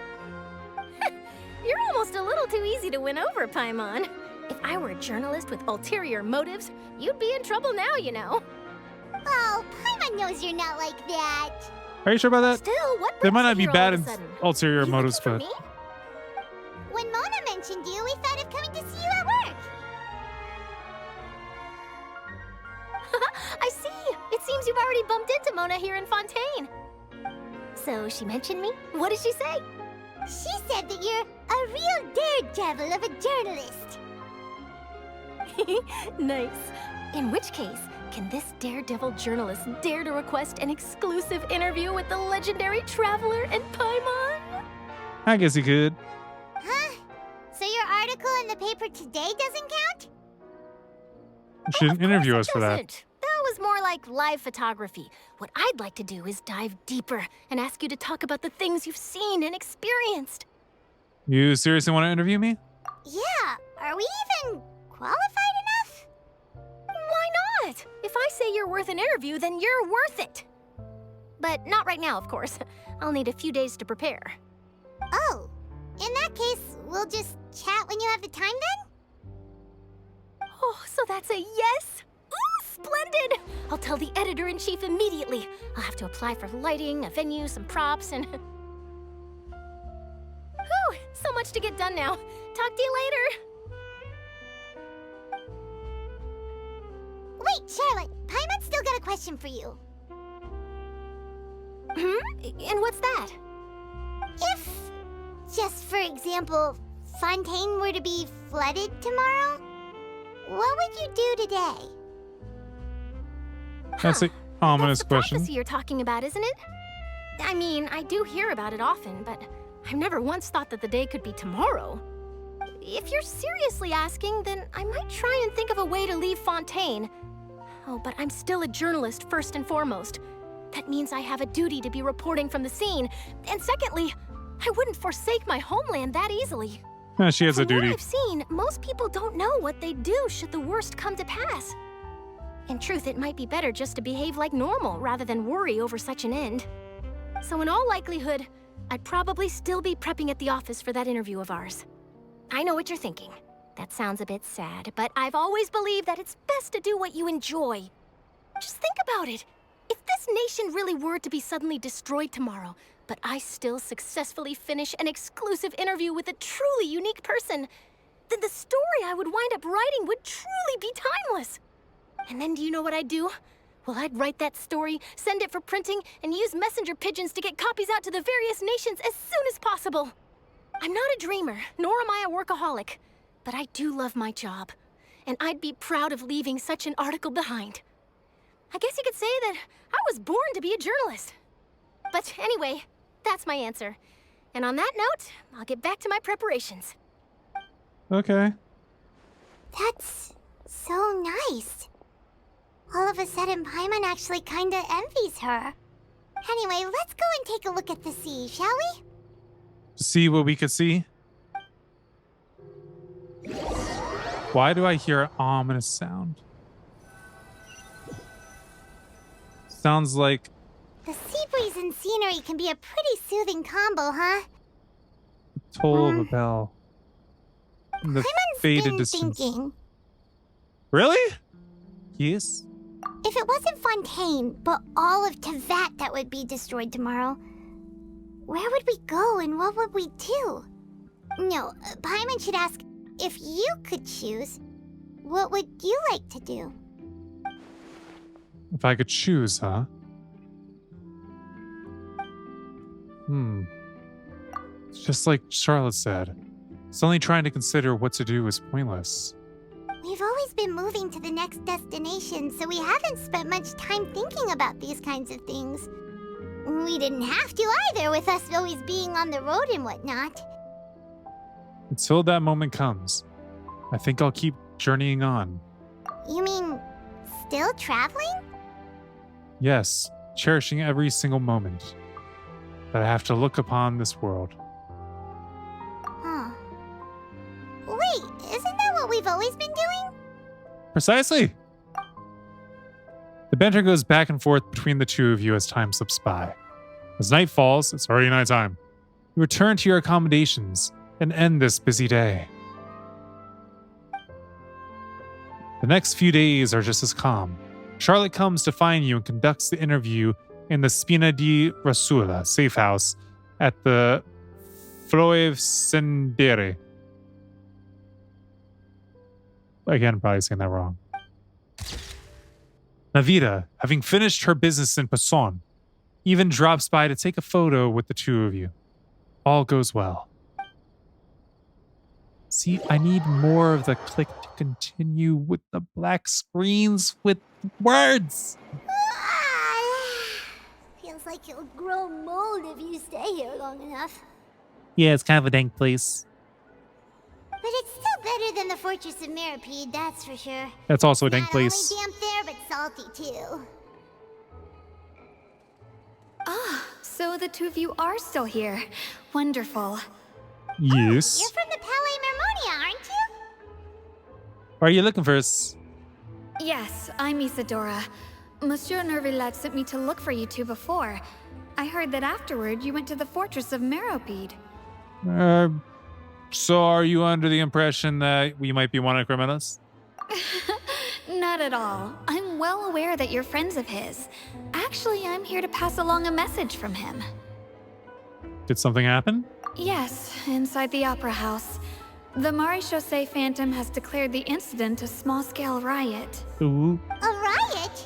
You're almost a little too easy to win over, Paimon. If I were a journalist with ulterior motives, you'd be in trouble now, you know. Oh, Paimon knows you're not like that. Are you sure about that? Still, what They might brings not be you here bad all in of a sudden? ulterior You motives, looking for but... me? When Mona mentioned you, we thought of coming to see you at work. I see. It seems you've already bumped into Mona here in Fontaine. So she mentioned me? What did she say? She said that you're a real daredevil of a journalist. Nice. In which case, can this daredevil journalist dare to request an exclusive interview with the legendary Traveler and Paimon? I guess he could. Huh? So your article in the paper today doesn't count? You shouldn't interview us for that. Doesn't. That was more like live photography. What I'd like to do is dive deeper and ask you to talk about the things you've seen and experienced. You seriously want to interview me? Yeah, are we even qualified enough? Why not? If I say you're worth an interview, then you're worth it. But not right now, of course. I'll need a few days to prepare. Oh, in that case, we'll just chat when you have the time then? Oh, so that's a yes? Ooh, splendid! I'll tell the editor-in-chief immediately. I'll have to apply for lighting, a venue, some props, and... Whew, so much to get done now. Talk to you later. Wait, Charlotte, Paimon's still got a question for you. And what's that? If, just for example, Fontaine were to be flooded tomorrow, what would you do today? That's an ominous That's the question. prophecy you're talking about, isn't it? I mean, I do hear about it often, but I've never once thought that the day could be tomorrow. If you're seriously asking, then I might try and think of a way to leave Fontaine. Oh, but I'm still a journalist first and foremost. That means I have a duty to be reporting from the scene. And secondly, I wouldn't forsake my homeland that easily. She has a From duty. what I've seen, most people don't know what they'd do should the worst come to pass. In truth, it might be better just to behave like normal rather than worry over such an end. So in all likelihood, I'd probably still be prepping at the office for that interview of ours. I know what you're thinking. That sounds a bit sad, but I've always believed that it's best to do what you enjoy. Just think about it. If this nation really were to be suddenly destroyed tomorrow, but I still successfully finish an exclusive interview with a truly unique person, then the story I would wind up writing would truly be timeless. And then do you know what I'd do? Well, I'd write that story, send it for printing, and use messenger pigeons to get copies out to the various nations as soon as possible. I'm not a dreamer, nor am I a workaholic, but I do love my job, and I'd be proud of leaving such an article behind. I guess you could say that I was born to be a journalist. But anyway, that's my answer. And on that note, I'll get back to my preparations. Okay. That's so nice. All of a sudden, Paimon actually kinda envies her. Anyway, let's go and take a look at the sea, shall we? See what we could see. Why do I hear an ominous sound? Sounds like The sea breeze and scenery can be a pretty soothing combo, huh? the toll of a bell. In the Paimon's faded been distance. thinking, Really? Yes. if it wasn't Fontaine, but all of Tevat that would be destroyed tomorrow, Where would we go and what would we do? No, Paimon should ask, if you could choose, what would you like to do? If I could choose, huh? Just like Charlotte said, suddenly trying to consider what to do is pointless. We've always been moving to the next destination, so we haven't spent much time thinking about these kinds of things. We didn't have to either, with us always being on the road and whatnot. Until that moment comes, I think I'll keep journeying on. You mean, still traveling? Yes, cherishing every single moment that I have to look upon this world. Huh. Wait, isn't that what we've always been doing? Precisely! The banter goes back and forth between the two of you as time slips by. As night falls, it's already nighttime. You return to your accommodations and end this busy day. The next few days are just as calm. Charlotte comes to find you and conducts the interview in the Spina di Rasula safe house at the Floeve Sendere. Again, probably saying that wrong. Navita, having finished her business in Passon, even drops by to take a photo with the two of you. All goes well. See, I need more of the click to continue with the black screens with words. Feels like you'll grow mold if you stay here long enough. Yeah, it's kind of a dank place. But it's still better than the Fortress of Mirapede, that's for sure. That's also a dank place. Not only damp there, but salty too. Ah, so the two of you are still here. Wonderful. Yes. You're from the Palais Mermonia, aren't you? What are you looking for us? Yes, I'm Isadora. Monsieur Nervillet sent me to look for you two before. I heard that afterward you went to the Fortress of Meropide. So are you under the impression that we might be wanted criminals? Not at all. I'm well aware that you're friends of his. Actually, I'm here to pass along a message from him. Did something happen? Yes, inside the Opera House. The Maréchaussée Phantom has declared the incident a small-scale riot. Ooh. A riot?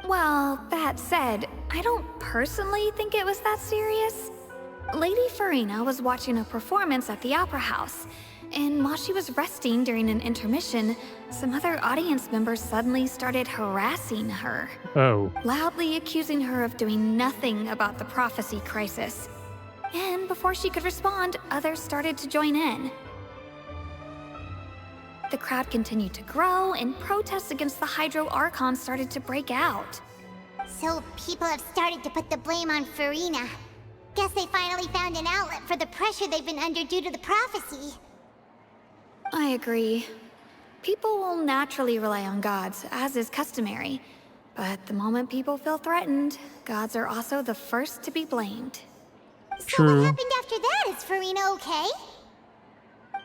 Well, that said, I don't personally think it was that serious. Lady Furina was watching a performance at the Opera House, and while she was resting during an intermission, some other audience members suddenly started harassing her. Oh. Loudly accusing her of doing nothing about the prophecy crisis. And before she could respond, others started to join in. The crowd continued to grow, and protests against the Hydro Archon started to break out. So people have started to put the blame on Furina. Guess they finally found an outlet for the pressure they've been under due to the prophecy. I agree. People will naturally rely on gods, as is customary. But the moment people feel threatened, gods are also the first to be blamed. So what happened after that? Is Furina okay?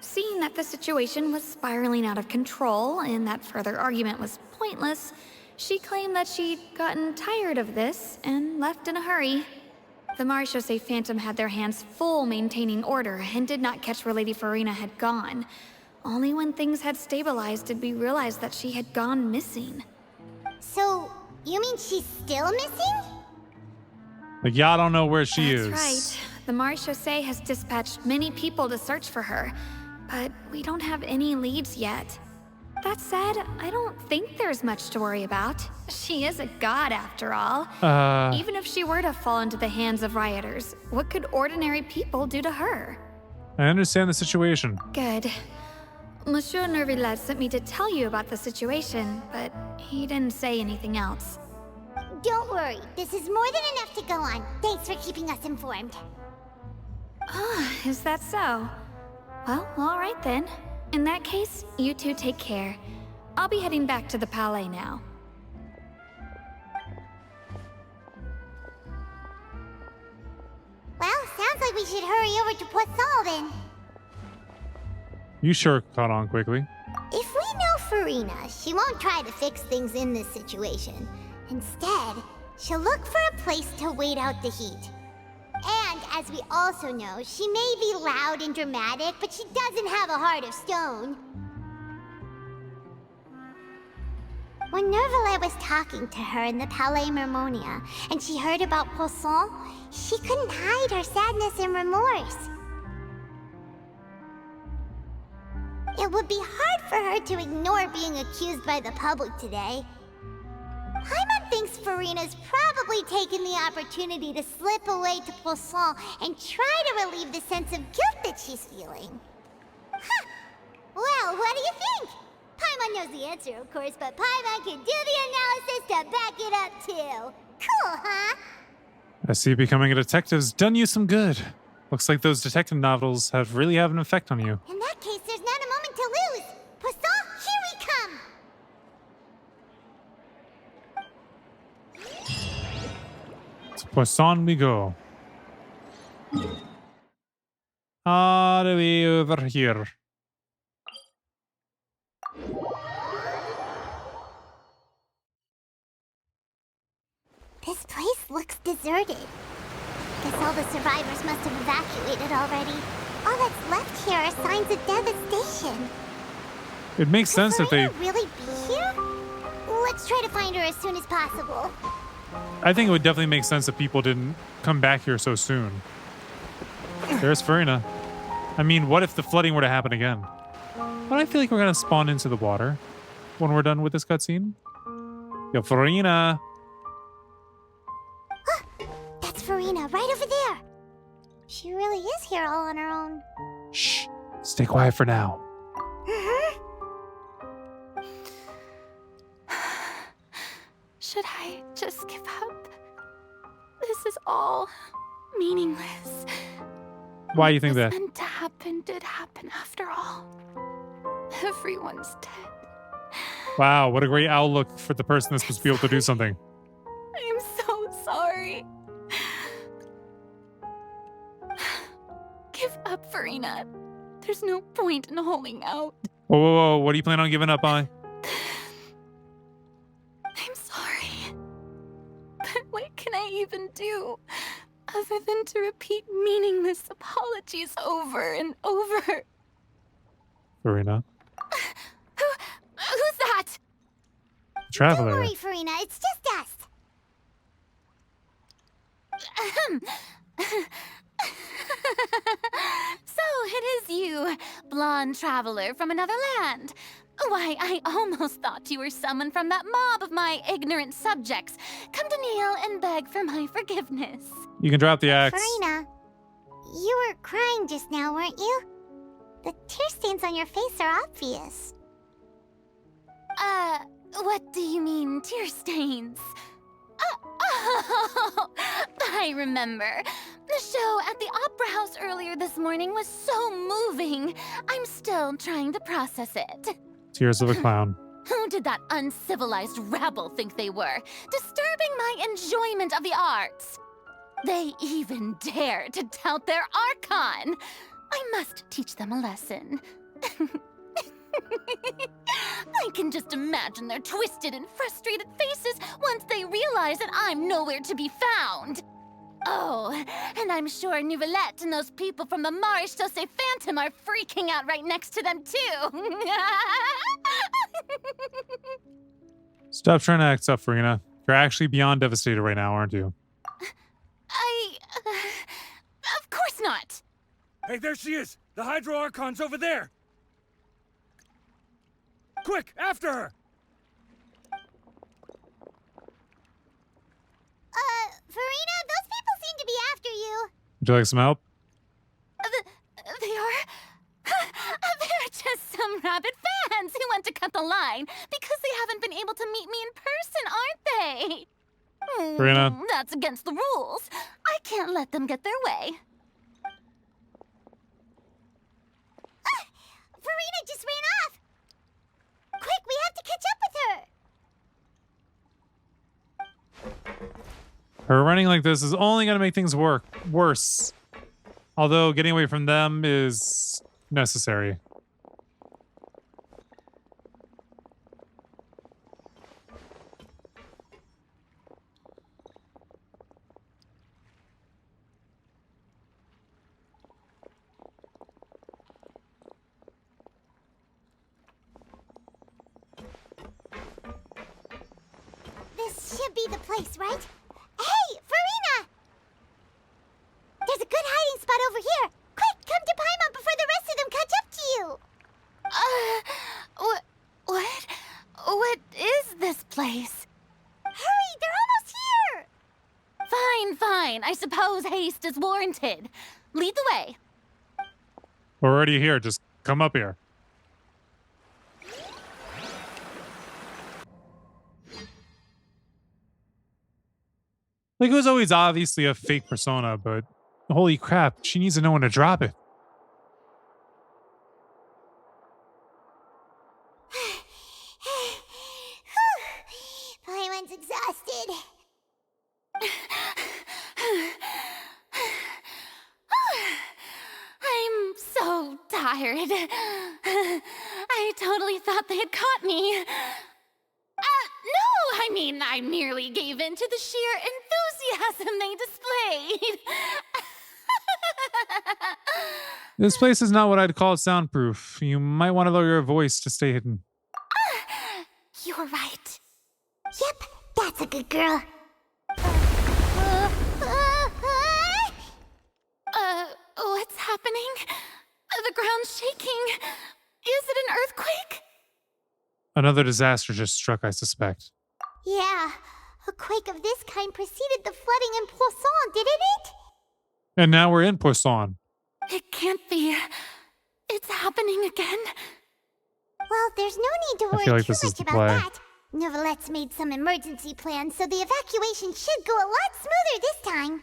Seeing that the situation was spiraling out of control and that further argument was pointless, she claimed that she'd gotten tired of this and left in a hurry. The Maréchaussée Phantom had their hands full maintaining order and did not catch where Lady Furina had gone. Only when things had stabilized did we realize that she had gone missing. So, you mean she's still missing? Like, y'all don't know where she is. That's right. The Maréchaussée has dispatched many people to search for her, but we don't have any leads yet. That said, I don't think there's much to worry about. She is a god after all. Even if she were to fall into the hands of rioters, what could ordinary people do to her? I understand the situation. Good. Monsieur Nervillet sent me to tell you about the situation, but he didn't say anything else. Don't worry, this is more than enough to go on. Thanks for keeping us informed. Ah, is that so? Well, all right then. In that case, you two take care. I'll be heading back to the Palais now. Well, sounds like we should hurry over to Poisson then. You sure caught on quickly. If we know Furina, she won't try to fix things in this situation. Instead, she'll look for a place to wait out the heat. And As we also know, she may be loud and dramatic, but she doesn't have a heart of stone. When Nervalet was talking to her in the Palais Mermonia, and she heard about Poisson, she couldn't hide her sadness and remorse. It would be hard for her to ignore being accused by the public today. Paimon thinks Furina's probably taken the opportunity to slip away to Poisson and try to relieve the sense of guilt that she's feeling. Huh! Well, what do you think? Paimon knows the answer, of course, but Paimon can do the analysis to back it up, too. Cool, huh? I see becoming a detective's done you some good. Looks like those detective novels have really have an effect on you. In that case, there's not a moment to lose. Poisson, here we come! To Poisson we go. All the way over here. This place looks deserted. Guess all the survivors must have evacuated already. All that's left here are signs of devastation. It makes sense if they... Could Furina really be here? Let's try to find her as soon as possible. I think it would definitely make sense if people didn't come back here so soon. There's Furina. I mean, what if the flooding were to happen again? But I feel like we're gonna spawn into the water when we're done with this cutscene. Yo, Furina! That's Furina, right over there. She really is here all on her own. Shh. Stay quiet for now. Should I just give up? This is all meaningless. Why do you think What that? was meant to happen did happen after all. Everyone's dead. Wow, what a great outlook for the person that's supposed to be able to do something. I'm so sorry. Give up, Furina. There's no point in holding out. Whoa, whoa, whoa. What do you plan on giving up on? I'm sorry. But what can I even do other than to repeat meaningless apologies over and over? Furina. Who's that? Traveler. Don't worry, Furina, it's just us. So it is you, blonde traveler from another land. Why, I almost thought you were someone from that mob of my ignorant subjects, come to kneel and beg for my forgiveness. You can drop the axe. Furina, you were crying just now, weren't you? The tear stains on your face are obvious. What do you mean, tear stains? Oh, I remember. The show at the Opera House earlier this morning was so moving. I'm still trying to process it. Tears of a clown. Who did that uncivilized rabble think they were, disturbing my enjoyment of the arts? They even dare to tout their Archon. I must teach them a lesson. I can just imagine their twisted and frustrated faces once they realize that I'm nowhere to be found. Oh, and I'm sure Nouvellette and those people from the Marche Chaussee Phantom are freaking out right next to them, too. Stop trying to act tough, Furina. You're actually beyond devastated right now, aren't you? Of course not. Hey, there she is! The Hydro Archon's over there! Quick, after her! Furina, those people seem to be after you. Would you like some help? They are... They're just some rabid fans who want to cut the line because they haven't been able to meet me in person, aren't they? Furina. That's against the rules. I can't let them get their way. Furina just ran off. Quick, we have to catch up with her. Her running like this is only going to make things worse. Although getting away from them is necessary. This should be the place, right? Hey, Furina! There's a good hiding spot over here. Quick, come to Paimon before the rest of them catch up to you. What is this place? Hurry, they're almost here. Fine. I suppose haste is warranted. Lead the way. We're already here. Just come up here. Like, it was always obviously a fake persona, but holy crap, she needs to know when to drop it. Paimon's exhausted. I'm so tired. I totally thought they had caught me. No, I merely gave in to the sheer enthusiasm they displayed. This place is not what I'd call soundproof. You might want to lower your voice to stay hidden. You're right. Yep, that's a good girl. What's happening? The ground's shaking. Is it an earthquake? Another disaster just struck, I suspect. Yeah, a quake of this kind preceded the flooding in Poisson, didn't it? And now we're in Poisson. It can't be. It's happening again. Well, there's no need to I worry feel like too this is much the about play. that. Novelette's made some emergency plans, so the evacuation should go a lot smoother this time.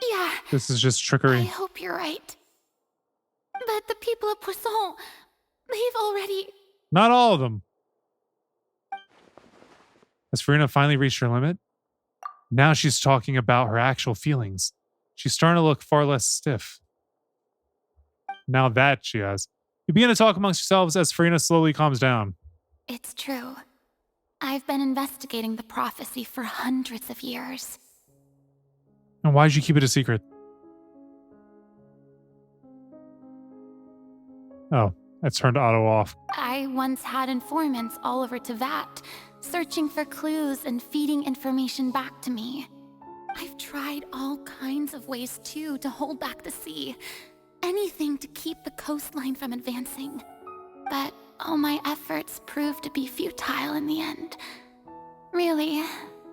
Yeah. This is just I trickery. hope you're right. But the people of Poisson, they've already... Not all of them. Has Furina finally reached her limit? Now she's talking about her actual feelings. She's starting to look far less stiff. Now that she has. You begin to talk amongst yourselves as Furina slowly calms down. It's true. I've been investigating the prophecy for hundreds of years. And why did you keep it a secret? Oh, I turned auto off. I once had informants all over Tevat, searching for clues and feeding information back to me. I've tried all kinds of ways, too, to hold back the sea. Anything to keep the coastline from advancing. But all my efforts proved to be futile in the end. Really,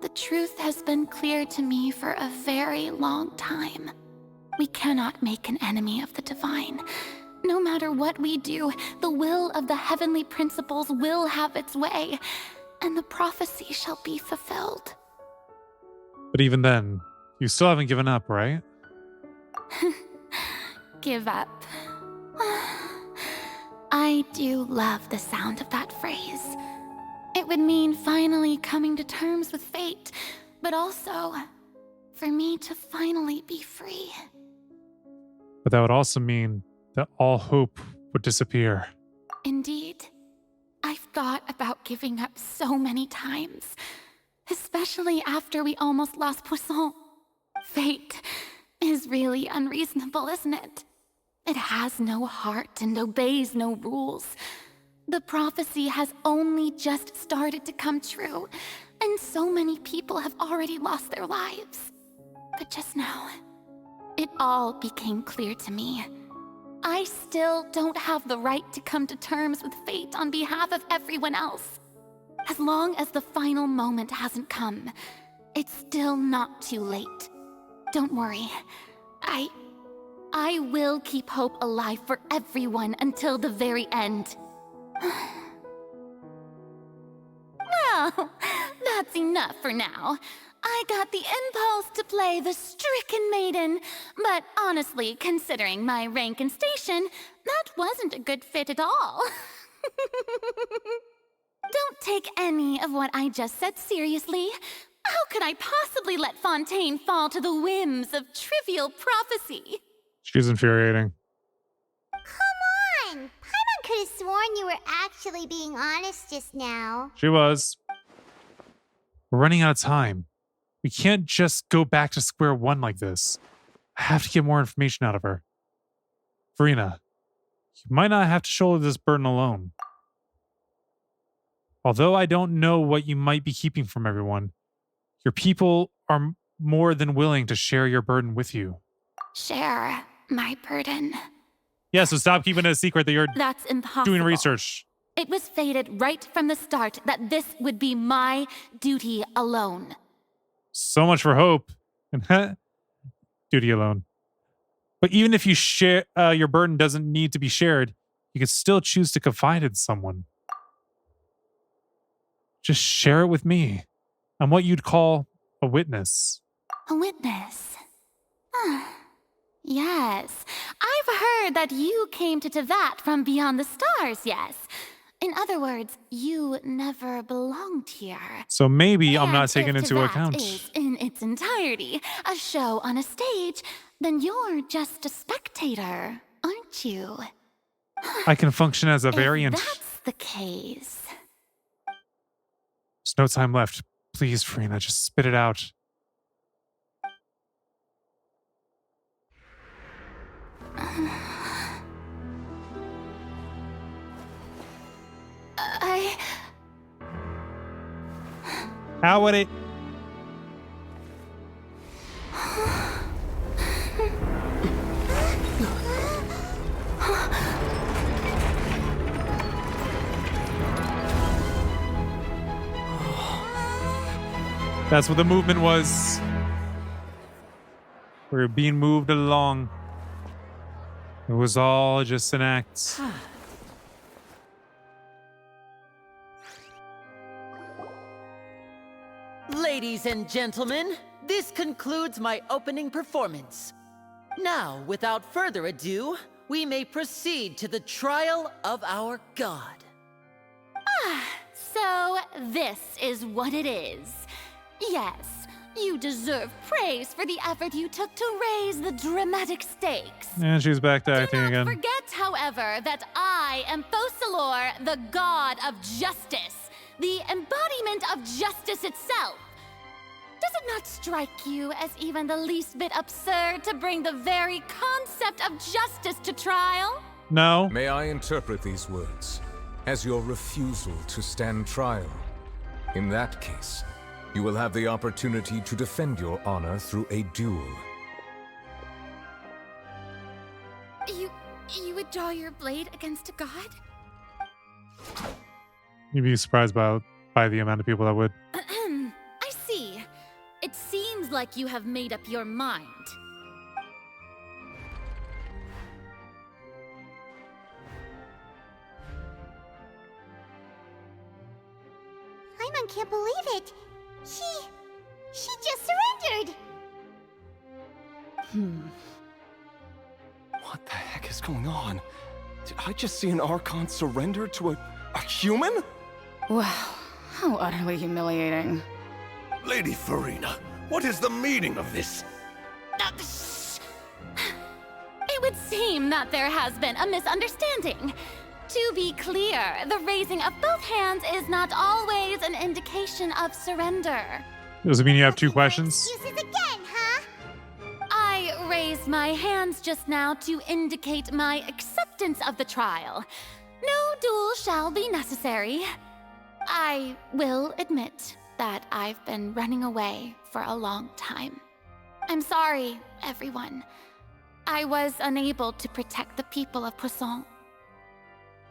the truth has been clear to me for a very long time. We cannot make an enemy of the divine. No matter what we do, the will of the heavenly principles will have its way, and the prophecy shall be fulfilled. But even then, you still haven't given up, right? Give up. I do love the sound of that phrase. It would mean finally coming to terms with fate, but also for me to finally be free. But that would also mean that all hope would disappear. Indeed. I've thought about giving up so many times, especially after we almost lost Poisson. Fate is really unreasonable, isn't it? It has no heart and obeys no rules. The prophecy has only just started to come true, and so many people have already lost their lives. But just now, it all became clear to me. I still don't have the right to come to terms with fate on behalf of everyone else. As long as the final moment hasn't come, it's still not too late. Don't worry. I will keep hope alive for everyone until the very end. Well, that's enough for now. I got the impulse to play the stricken maiden, but honestly, considering my rank and station, that wasn't a good fit at all. Don't take any of what I just said seriously. How could I possibly let Fontaine fall to the whims of trivial prophecy? She's infuriating. Come on! Paimon could have sworn you were actually being honest just now. She was. We're running out of time. We can't just go back to square one like this. I have to get more information out of her. Furina, you might not have to shoulder this burden alone. Although I don't know what you might be keeping from everyone, your people are more than willing to share your burden with you. Share my burden. Yeah, so stop keeping it a secret that you're That's impossible. doing research. It was fated right from the start that this would be my duty alone. So much for hope. Duty alone. But even if you share, your burden doesn't need to be shared, you can still choose to confide in someone. Just share it with me. I'm what you'd call a witness. A witness? Yes. I've heard that you came to Tevat from beyond the stars, yes. In other words, you never belonged here. So maybe I'm not And taken if into Tevat account. is, in its entirety, a show on a stage, then you're just a spectator, aren't you? I can function as a variant. If that's the case. There's no time left. Please, Furina, just spit it out. How would it? That's what the movement was. We're being moved along. It was all just an act. Ladies and gentlemen, this concludes my opening performance. Now, without further ado, we may proceed to the trial of our god. So this is what it is. Yes, you deserve praise for the effort you took to raise the dramatic stakes. And she's back to acting Do not again. forget, however, that I am Fosalor, the god of justice, the embodiment of justice itself. Does it not strike you as even the least bit absurd to bring the very concept of justice to trial? No. May I interpret these words as your refusal to stand trial? In that case, you will have the opportunity to defend your honor through a duel. You would draw your blade against a god? You'd be surprised by the amount of people that would. I see. It seems like you have made up your mind. Paimon can't believe it. She just surrendered. What the heck is going on? Did I just see an Archon surrender to a human? Wow, how utterly humiliating. Lady Furina, what is the meaning of this? It would seem that there has been a misunderstanding. To be clear, the raising of both hands is not always an indication of surrender. Does it mean you have two questions? Excuses again, huh? I raised my hands just now to indicate my acceptance of the trial. No duel shall be necessary. I will admit that I've been running away for a long time. I'm sorry, everyone. I was unable to protect the people of Poisson.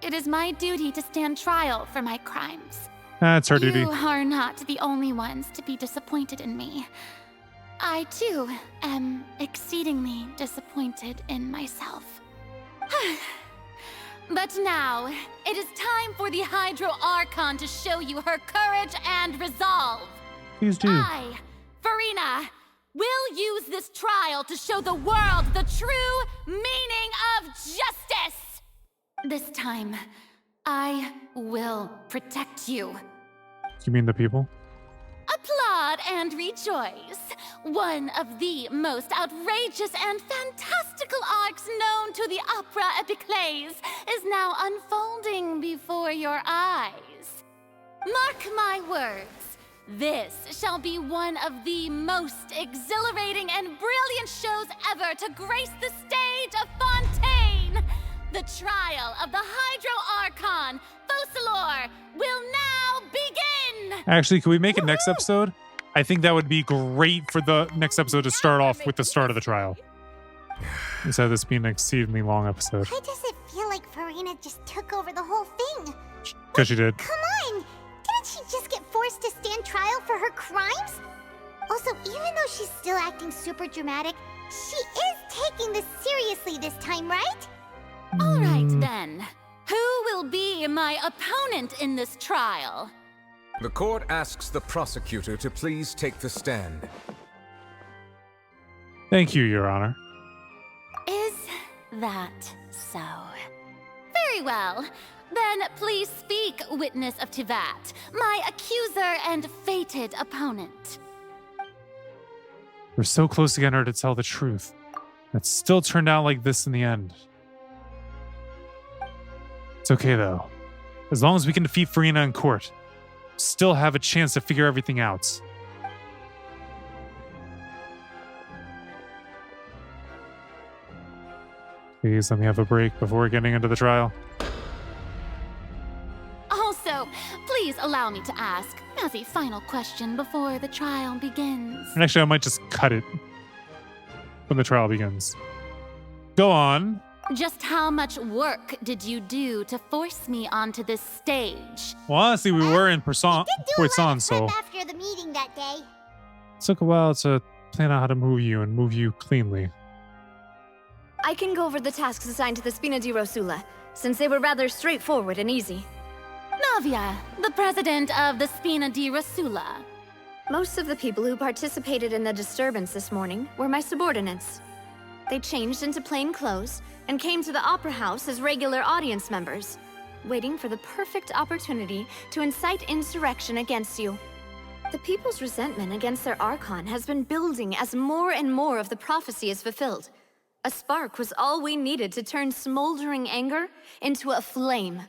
It is my duty to stand trial for my crimes. That's her duty. You are not the only ones to be disappointed in me. I, too, am exceedingly disappointed in myself. But now, it is time for the Hydro Archon to show you her courage and resolve. Please do. I, Furina, will use this trial to show the world the true meaning of justice. This time, I will protect you. You mean the people? Applaud and rejoice. One of the most outrageous and fantastical arcs known to the opera epiclese is now unfolding before your eyes. Mark my words, this shall be one of the most exhilarating and brilliant shows ever to grace the stage of Fontaine. The trial of the Hydro Archon, Fosalor, will now Actually, can we make it next episode? I think that would be great for the next episode to start off with the start of the trial. Instead of this being an exceedingly long episode. Why does it feel like Furina just took over the whole thing? Because she did. Come on! Didn't she just get forced to stand trial for her crimes? Also, even though she's still acting super dramatic, she is taking this seriously this time, right? All right, then. Who will be my opponent in this trial? The court asks the prosecutor to please take the stand. Thank you, Your Honor. Is that so? Very well. Then please speak, witness of Tivat, my accuser and fated opponent. We're so close to getting her to tell the truth. It still turned out like this in the end. It's okay, though. As long as we can defeat Furina in court, still have a chance to figure everything out. Please let me have a break before getting into the trial. Also, please allow me to ask, as a final question before the trial begins. And actually, I might just cut it when the trial begins. Go on. Just how much work did you do to force me onto this stage? Well, honestly, we were in Poisson, so After the meeting that day. it took a while to plan out how to move you and move you cleanly. I can go over the tasks assigned to the Spina di Rosula, since they were rather straightforward and easy. Navia, the president of the Spina di Rosula. Most of the people who participated in the disturbance this morning were my subordinates. They changed into plain clothes and came to the Opera House as regular audience members, waiting for the perfect opportunity to incite insurrection against you. The people's resentment against their Archon has been building as more and more of the prophecy is fulfilled. A spark was all we needed to turn smoldering anger into a flame.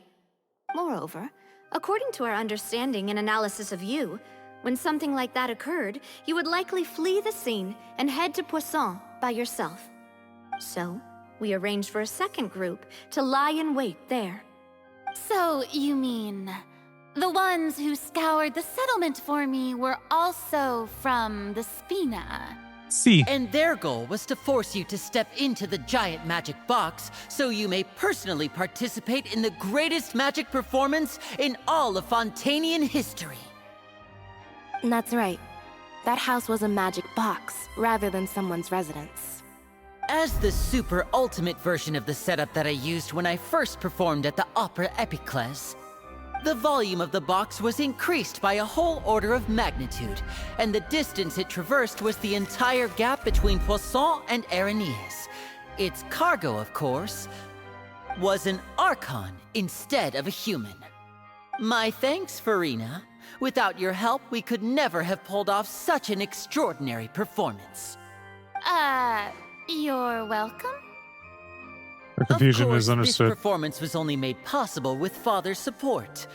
Moreover, according to our understanding and analysis of you, when something like that occurred, you would likely flee the scene and head to Poisson by yourself. So, we arranged for a second group to lie in wait there. So, you mean, the ones who scoured the settlement for me were also from the Spina? See. And their goal was to force you to step into the giant magic box so you may personally participate in the greatest magic performance in all of Fontanian history. That's right. That house was a magic box rather than someone's residence. As the super ultimate version of the setup that I used when I first performed at the Opera Epiclese, the volume of the box was increased by a whole order of magnitude, and the distance it traversed was the entire gap between Poisson and Aranias. Its cargo, of course, was an Archon instead of a human. My thanks, Furina. Without your help, we could never have pulled off such an extraordinary performance. You're welcome? Her confusion Of course, is understood. This performance was only made possible with Father's support.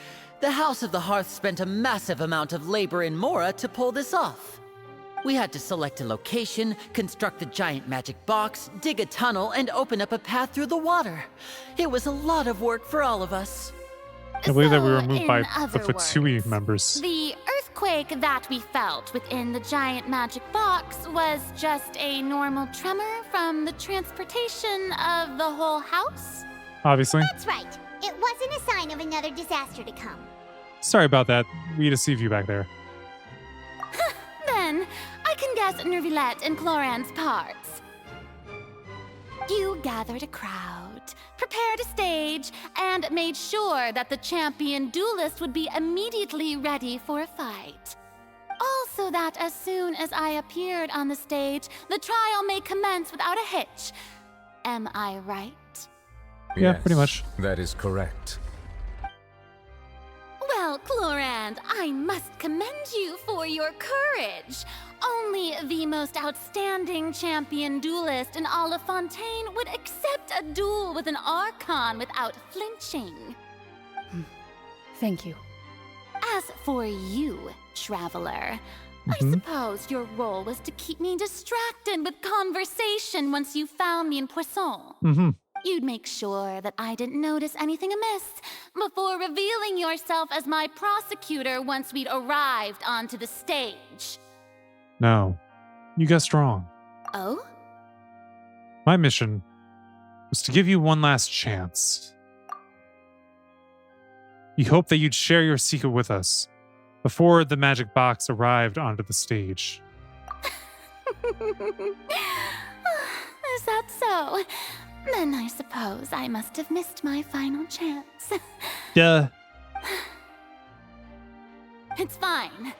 The House of the Hearth spent a massive amount of labor in Mora to pull this off. We had to select a location, construct the giant magic box, dig a tunnel, and open up a path through the water. It was a lot of work for all of us. I believe that we were So, moved in by the other Fatsui words, members. The earthquake that we felt within the giant magic box was just a normal tremor from the transportation of the whole house? Obviously. That's right. It wasn't a sign of another disaster to come. Sorry about that. We deceived you back there. Then, I can guess Nervilette and Cloran's parts. You gathered a crowd, prepared a stage, and made sure that the champion duelist would be immediately ready for a fight. Also that as soon as I appeared on the stage, the trial may commence without a hitch. Am I right? Yeah, Yes, pretty much. That is correct. Well, Clorand, I must commend you for your courage. Only the most outstanding champion duelist in all of Fontaine would accept a duel with an Archon without flinching. Thank you. As for you, Traveler, I suppose your role was to keep me distracted with conversation once you found me in Poisson. you'd make sure that I didn't notice anything amiss before revealing yourself as my prosecutor once we'd arrived onto the stage. No, you guessed wrong. Oh? My mission was to give you one last chance. We hoped that you'd share your secret with us before the magic box arrived onto the stage. Is that so? Then I suppose I must have missed my final chance. Duh. It's fine.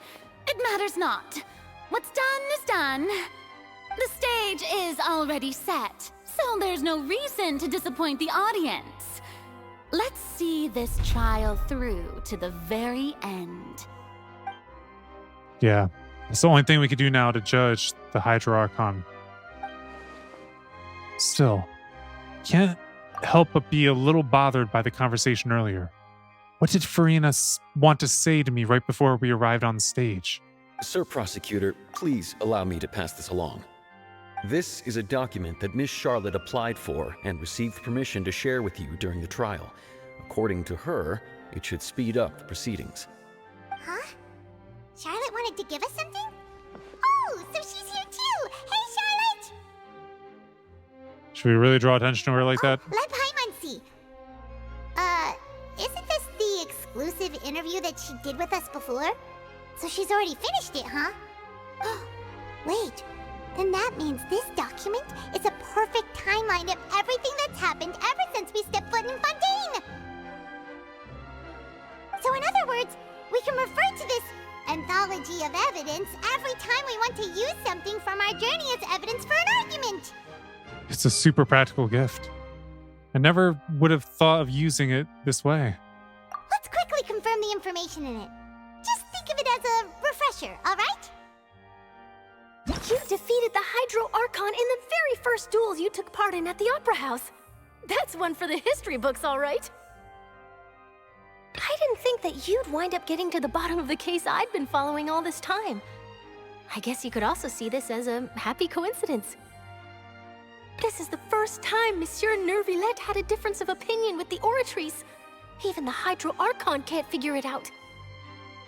It matters not. What's done is done. The stage is already set, so there's no reason to disappoint the audience. Let's see this trial through to the very end. Yeah, it's the only thing we could do now to judge the Hydro Archon. Still, can't help but be a little bothered by the conversation earlier. What did Furina want to say to me right before we arrived on the stage? Sir Prosecutor, please allow me to pass this along. This is a document that Miss Charlotte applied for and received permission to share with you during the trial. According to her, it should speed up the proceedings. Huh? Charlotte wanted to give us something? Oh, so she's here too! Hey, Charlotte! Should we really draw attention to her like that? Let Paimon see. Isn't this the exclusive interview that she did with us before? So she's already finished it, huh? Wait, then that means this document is a perfect timeline of everything that's happened ever since we stepped foot in Fontaine! So in other words, we can refer to this anthology of evidence every time we want to use something from our journey as evidence for an argument! It's a super practical gift. I never would have thought of using it this way. Let's quickly confirm the information in it. Just think of it as a refresher, alright? You defeated the Hydro Archon in the very first duel you took part in at the Opera House. That's one for the history books, all right. I didn't think that you'd wind up getting to the bottom of the case I'd been following all this time. I guess you could also see this as a happy coincidence. This is the first time Monsieur Nervillette had a difference of opinion with the Oratrice. Even the Hydro Archon can't figure it out.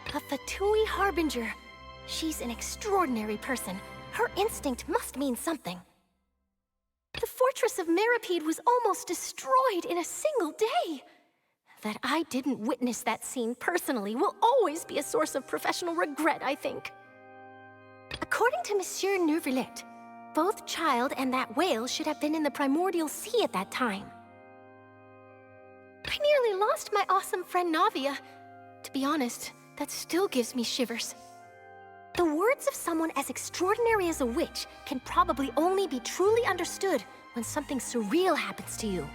A Fatui Harbinger. She's an extraordinary person. Her instinct must mean something. The fortress of Meripede was almost destroyed in a single day. That I didn't witness that scene personally will always be a source of professional regret, I think. According to Monsieur Nervillette, both Child and that whale should have been in the primordial sea at that time. I nearly lost my awesome friend Navia. To be honest, that still gives me shivers. The words of someone as extraordinary as a witch can probably only be truly understood when something surreal happens to you.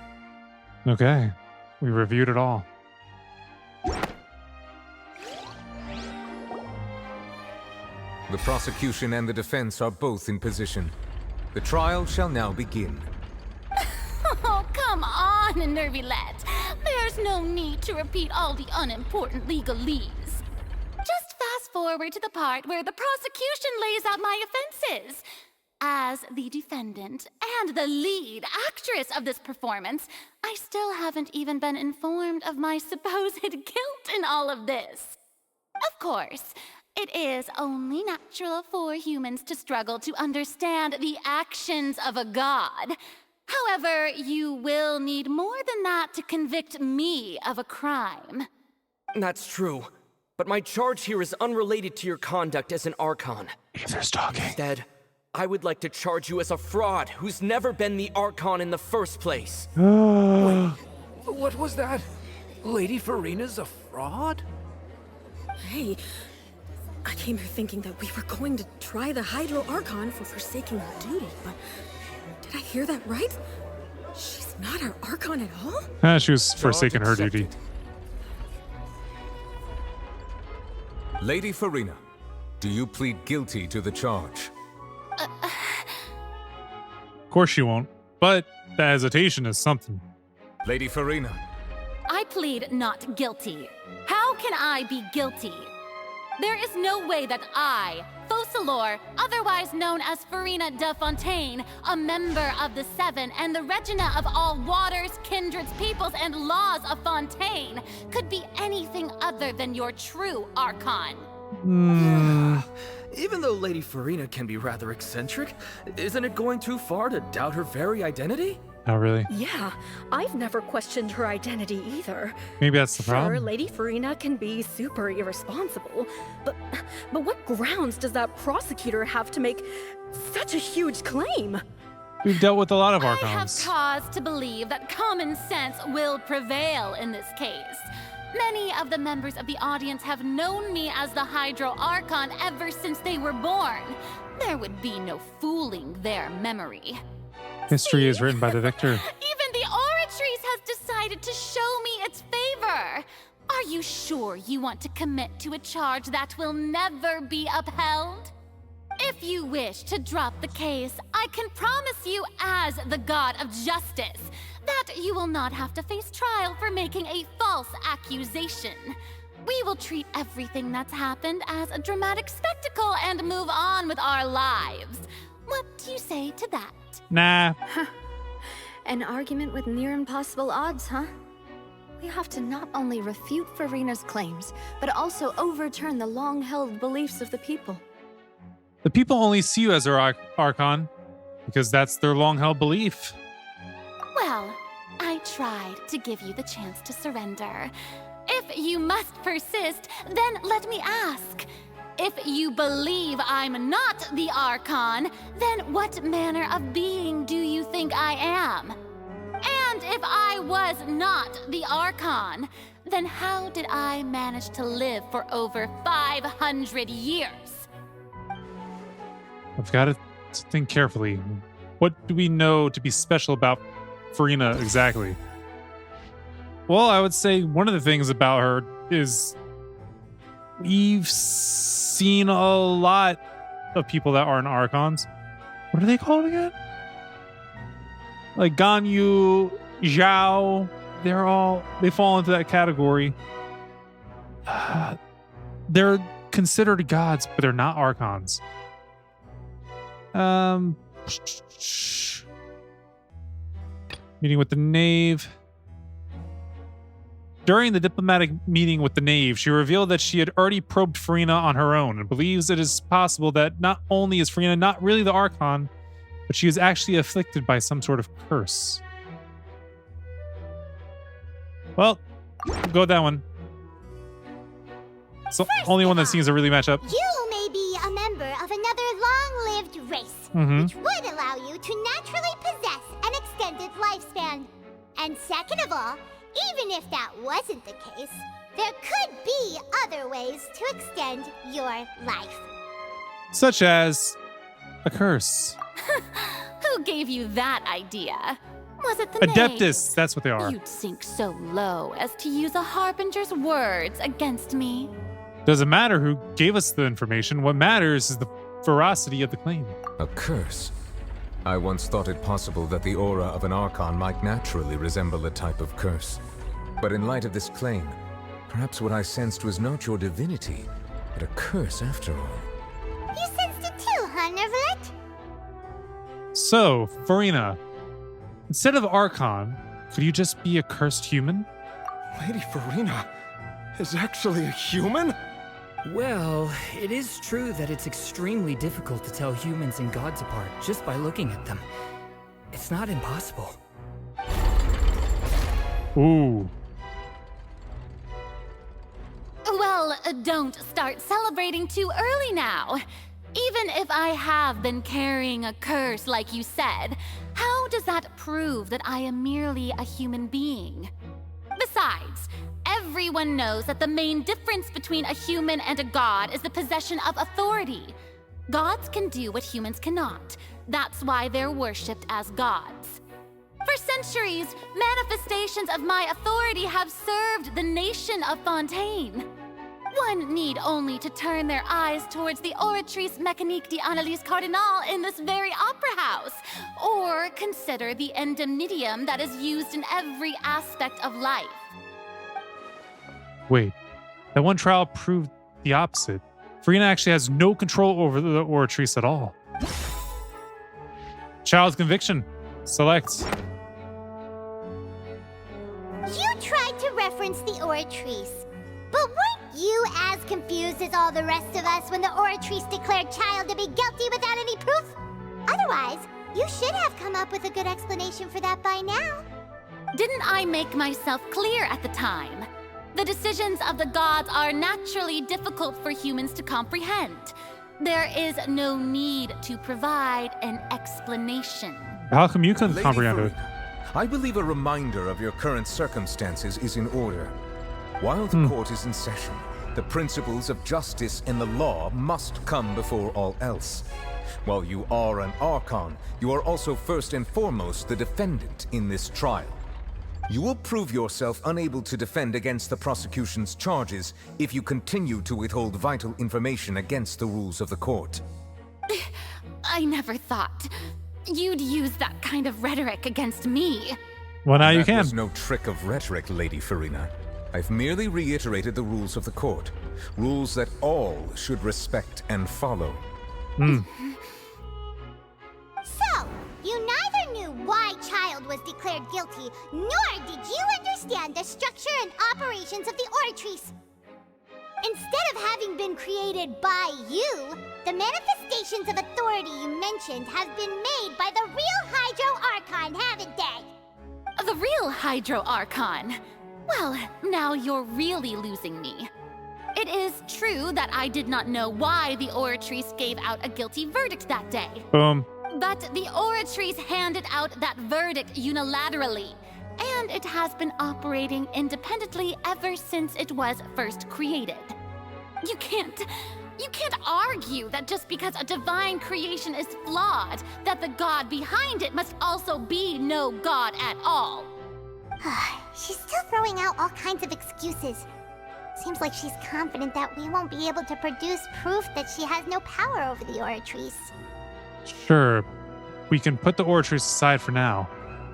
Okay, we reviewed it all. The prosecution and the defense are both in position. The trial shall now begin. Oh, come on, Nervillette. There's no need to repeat all the unimportant legalese. Just fast forward to the part where the prosecution lays out my offenses. As the defendant and the lead actress of this performance, I still haven't even been informed of my supposed guilt in all of this. Of course, it is only natural for humans to struggle to understand the actions of a god. However, you will need more than that to convict me of a crime. That's true, but my charge here is unrelated to your conduct as an Archon. Aether's talking. Instead, I would like to charge you as a fraud who's never been the Archon in the first place. Wait, what was that? Lady Furina's a fraud? Hey, I came here thinking that we were going to try the Hydro Archon for forsaking our duty, but did I hear that right? She's not our Archon at all? She was forsaking her duty. Lady Furina, do you plead guilty to the charge? Of course you won't, but the hesitation is something. Lady Furina. I plead not guilty. How can I be guilty? There is no way that I, Focalor, otherwise known as Furina de Fontaine, a member of the Seven and the Regina of all waters, kindreds, peoples, and laws of Fontaine, could be anything other than your true Archon. Even though Lady Furina can be rather eccentric, isn't it going too far to doubt her very identity? Oh, really? Yeah, I've never questioned her identity either. Maybe that's the Sure, problem. Lady Furina can be super irresponsible, but what grounds does that prosecutor have to make such a huge claim? We've dealt with a lot of I have Archons. cause to believe that common sense will prevail in this case. Many of the members of the audience have known me as the Hydro Archon ever since they were born. There would be no fooling their memory. History is written by the victor. Even the Oratrice has decided to show me its favor. Are you sure you want to commit to a charge that will never be upheld? If you wish to drop the case, I can promise you as the God of Justice that you will not have to face trial for making a false accusation. We will treat everything that's happened as a dramatic spectacle and move on with our lives. What do you say to that? Nah. An argument with near impossible odds, huh? We have to not only refute Furina's claims, but also overturn the long-held beliefs of the people. The people only see you as their Archon because that's their long-held belief. Well, I tried to give you the chance to surrender. If you must persist, then let me ask. If you believe I'm not the Archon, then what manner of being do you think I am? And if I was not the Archon, then how did I manage to live for over 500 years? I've got to think carefully. What do we know to be special about Furina exactly? Well, I would say one of the things about her is we've seen a lot of people that aren't Archons. What are they called again? Like Ganyu, Zhao, they fall into that category. They're considered gods, but they're not Archons. Meeting with the Knave. During the diplomatic meeting with the Knave, she revealed that she had already probed Furina on her own and believes it is possible that not only is Furina not really the Archon, but she is actually afflicted by some sort of curse. Well, we'll go with that one. It's the only one that seems to really match up. You may be a member of another long-lived race, which would allow you to naturally possess an extended lifespan. And second of all, even if that wasn't the case, there could be other ways to extend your life. Such as a curse. Who gave you that idea? Was it the Adeptus, Knaves? that's what they are. You'd sink so low as to use a harbinger's words against me. Doesn't matter who gave us the information. What matters is the veracity of the claim. A curse? I once thought it possible that the aura of an Archon might naturally resemble a type of curse. But in light of this claim, perhaps what I sensed was not your divinity, but a curse after all. You sensed it too, huh, Nervlet? So, Furina, instead of Archon, could you just be a cursed human? Lady Furina is actually a human? Well, it is true that it's extremely difficult to tell humans and gods apart just by looking at them. It's not impossible. Ooh. Well, don't start celebrating too early now. Even if I have been carrying a curse like you said, how does that prove that I am merely a human being? Besides, everyone knows that the main difference between a human and a god is the possession of authority. Gods can do what humans cannot. That's why they're worshipped as gods. For centuries, manifestations of my authority have served the nation of Fontaine. One need only to turn their eyes towards the Oratrice Mécanique d'Analyse Cardinal in this very opera house, or consider the endemnitium that is used in every aspect of life. Wait, that one trial proved the opposite. Furina actually has no control over the Oratrice at all. Child's conviction. Select. You tried to reference the Oratrice, but weren't you as confused as all the rest of us when the Oratrice declared Child to be guilty without any proof? Otherwise, you should have come up with a good explanation for that by now. Didn't I make myself clear at the time? The decisions of the gods are naturally difficult for humans to comprehend. There is no need to provide an explanation. How come you couldn't Lady comprehend it? Furina, I believe a reminder of your current circumstances is in order. While the court is in session, the principles of justice and the law must come before all else. While you are an Archon, you are also first and foremost the defendant in this trial. You will prove yourself unable to defend against the prosecution's charges if you continue to withhold vital information against the rules of the court. I never thought you'd use that kind of rhetoric against me. Well, now you can. That was no trick of rhetoric, Lady Furina. I've merely reiterated the rules of the court. Rules that all should respect and follow. So, you neither knew why Child was declared guilty, nor did you understand the structure and operations of the Oratrice. Instead of having been created by you, the manifestations of authority you mentioned have been made by the real Hydro Archon, haven't they? The real Hydro Archon? Well, now you're really losing me. It is true that I did not know why the Oratrice gave out a guilty verdict that day. Boom. But the Oratrice handed out that verdict unilaterally, and it has been operating independently ever since it was first created. You can't argue that just because a divine creation is flawed, that the god behind it must also be no god at all. She's still throwing out all kinds of excuses. Seems like she's confident that we won't be able to produce proof that she has no power over the Oratrice. Sure, we can put the Oratrice aside for now.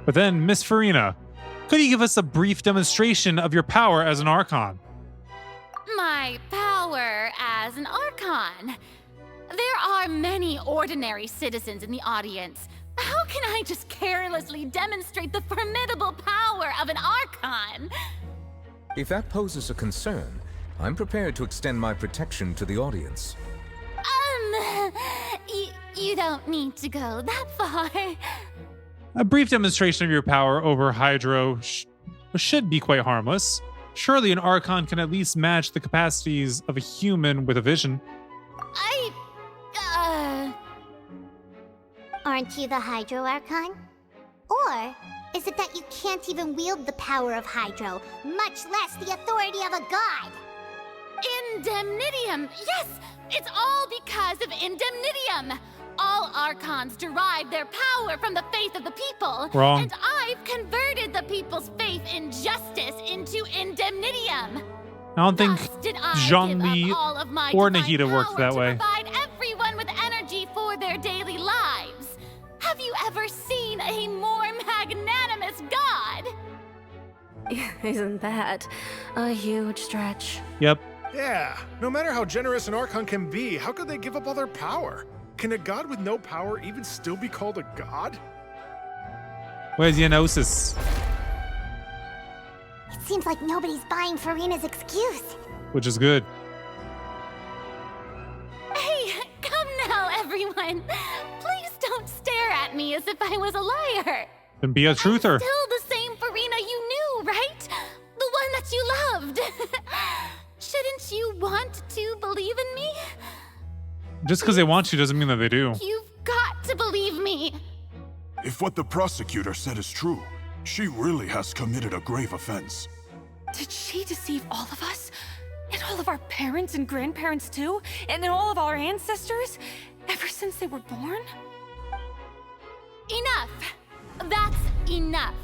But then, Miss Furina, could you give us a brief demonstration of your power as an Archon? My power as an Archon? There are many ordinary citizens in the audience. How can I just carelessly demonstrate the formidable power of an Archon? If that poses a concern, I'm prepared to extend my protection to the audience. You don't need to go that far. A brief demonstration of your power over Hydro should be quite harmless. Surely an Archon can at least match the capacities of a human with a vision. Aren't you the Hydro Archon? Or is it that you can't even wield the power of Hydro, much less the authority of a god? Indemnitium! Yes! It's all because of Indemnitium! All Archons derive their power from the faith of the people. Wrong. And I've converted the people's faith in justice into Indemnitium. I don't think Zhongli or Nahida worked that way. Provide everyone with energy for their daily lives. Have you ever seen a more magnanimous god? Isn't that a huge stretch? Yep. Yeah, no matter how generous an Archon can be, how could they give up all their power? Can a god with no power even still be called a god? Where's Yanosis? It seems like nobody's buying Furina's excuse. Which is good. Hey, come now, everyone. Please don't stare at me as if I was a liar. Then be a truther. Still the same Furina you knew, right? The one that you loved. Shouldn't you want to believe in me? Just because they want to doesn't mean that they do. You've got to believe me. If what the prosecutor said is true, she really has committed a grave offense. Did she deceive all of us? And all of our parents and grandparents too? And all of our ancestors? Ever since they were born? Enough. That's enough.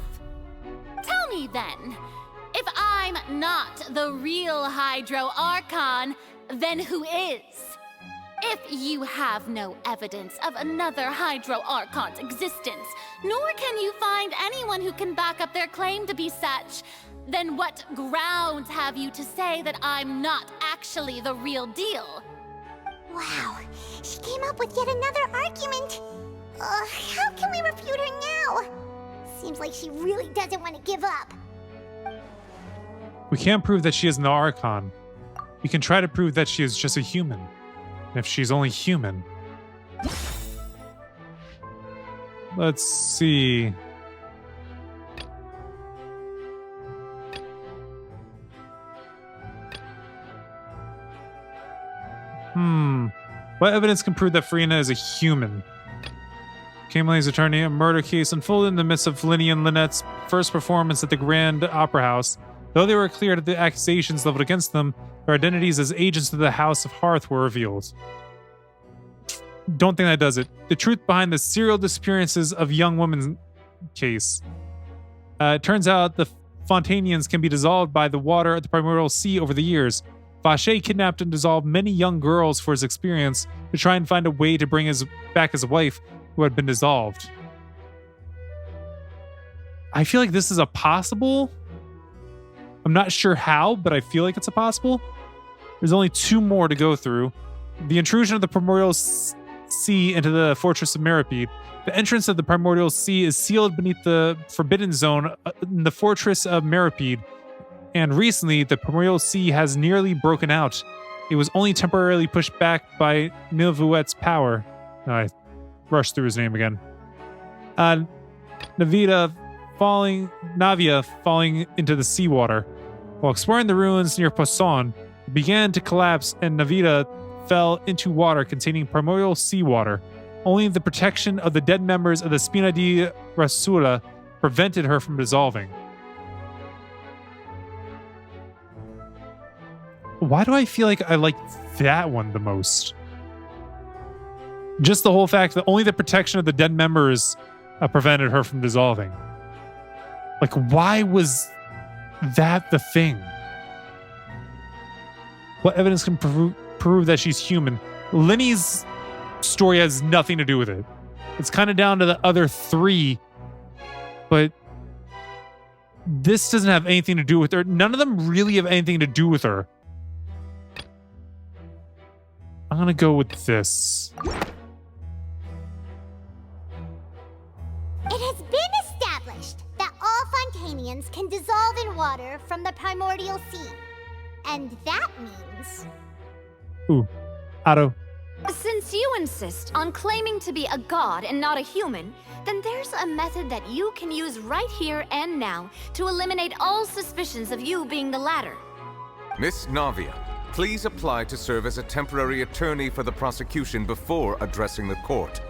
Tell me then, if I'm not the real Hydro Archon, then who is? If you have no evidence of another Hydro Archon's existence, nor can you find anyone who can back up their claim to be such, then what grounds have you to say that I'm not actually the real deal. Wow, she came up with yet another argument. How can we refute her now? Seems like she really doesn't want to give up. We can't prove that she is an Archon. We can try to prove that she is just a human. And if she's only human... Let's see... What evidence can prove that Furina is a human? Cameline's attorney, a murder case unfolded in the midst of Linny and Lynette's first performance at the Grand Opera House. Though they were cleared of the accusations leveled against them, their identities as agents of the House of Hearth were revealed. Don't think that does it. The truth behind the serial disappearances of young women's case. It turns out the Fontanians can be dissolved by the water at the primordial sea over the years. Vache kidnapped and dissolved many young girls for his experience to try and find a way to bring back his wife who had been dissolved. I feel like this is a possible. I'm not sure how, but I feel like it's a possible. There's only 2 more to go through. The intrusion of the primordial sea into the fortress of Meripede. The entrance of the primordial sea is sealed beneath the forbidden zone in the fortress of Meripede. And recently, the primordial sea has nearly broken out. It was only temporarily pushed back by Milvuet's power. I rushed through his name again. Navia falling into the seawater. While exploring the ruins near Poisson, it began to collapse and Navia fell into water containing primordial seawater. Only the protection of the dead members of the Spina di Rasula prevented her from dissolving. Why do I feel like I like that one the most? Just the whole fact that only the protection of the dead members prevented her from dissolving. Like, why was that the thing? What evidence can prove that she's human? Linny's story has nothing to do with it. It's kind of down to the other 3, but this doesn't have anything to do with her. None of them really have anything to do with her. I'm gonna go with this. It has been established that all Fontanians can dissolve in water from the primordial sea. And that means... Ooh, Otto. Since you insist on claiming to be a god and not a human, then there's a method that you can use right here and now to eliminate all suspicions of you being the latter. Miss Navia, please apply to serve as a temporary attorney for the prosecution before addressing the court.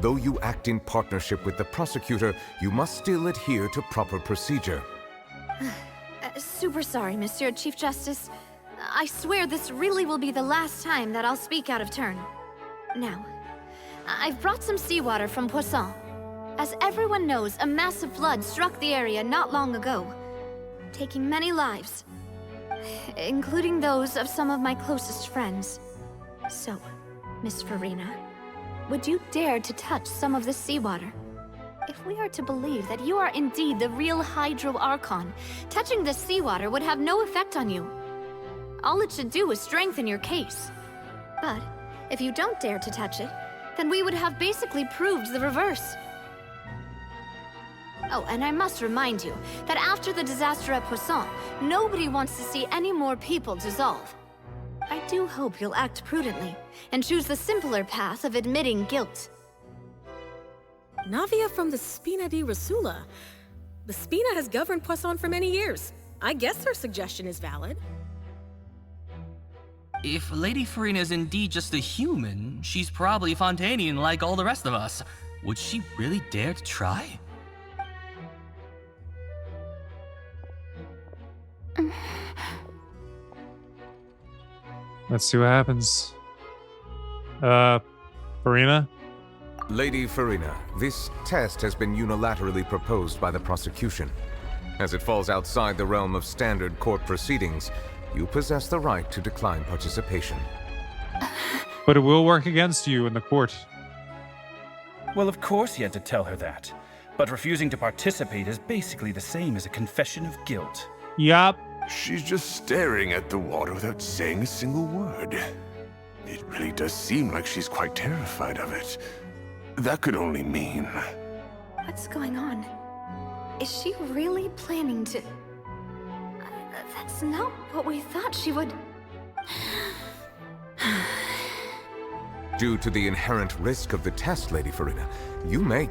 Though you act in partnership with the prosecutor, you must still adhere to proper procedure. Super sorry, Monsieur Chief Justice. I swear this really will be the last time that I'll speak out of turn. Now, I've brought some seawater from Poisson. As everyone knows, a massive flood struck the area not long ago, taking many lives, including those of some of my closest friends. So, Miss Furina, would you dare to touch some of this seawater? If we are to believe that you are indeed the real Hydro Archon, touching this seawater would have no effect on you. All it should do is strengthen your case. But if you don't dare to touch it, then we would have basically proved the reverse. Oh, and I must remind you that after the disaster at Poisson, nobody wants to see any more people dissolve. I do hope you'll act prudently and choose the simpler path of admitting guilt. Navia from the Spina di Rasula. The Spina has governed Poisson for many years. I guess her suggestion is valid. If Lady Furina is indeed just a human, she's probably Fontanian like all the rest of us. Would she really dare to try? Let's see what happens. Furina? Lady Furina, this test has been unilaterally proposed by the prosecution. As it falls outside the realm of standard court proceedings, you possess the right to decline participation. But it will work against you in the court. Well, of course he had to tell her that. But refusing to participate is basically the same as a confession of guilt. Yup. She's just staring at the water without saying a single word. It really does seem like she's quite terrified of it. That could only mean... What's going on? Is she really planning to... That's not what we thought she would... Due to the inherent risk of the test, Lady Furina, you may...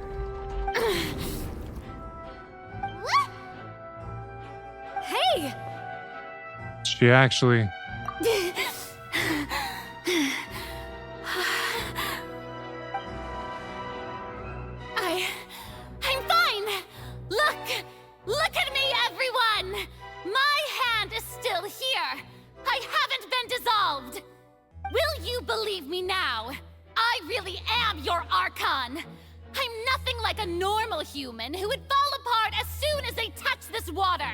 Hey! She actually... I'm fine! Look at me, everyone! My hand is still here! I haven't been dissolved! Will you believe me now? I really am your Archon! I'm nothing like a normal human who would fall apart as soon as they touch this water!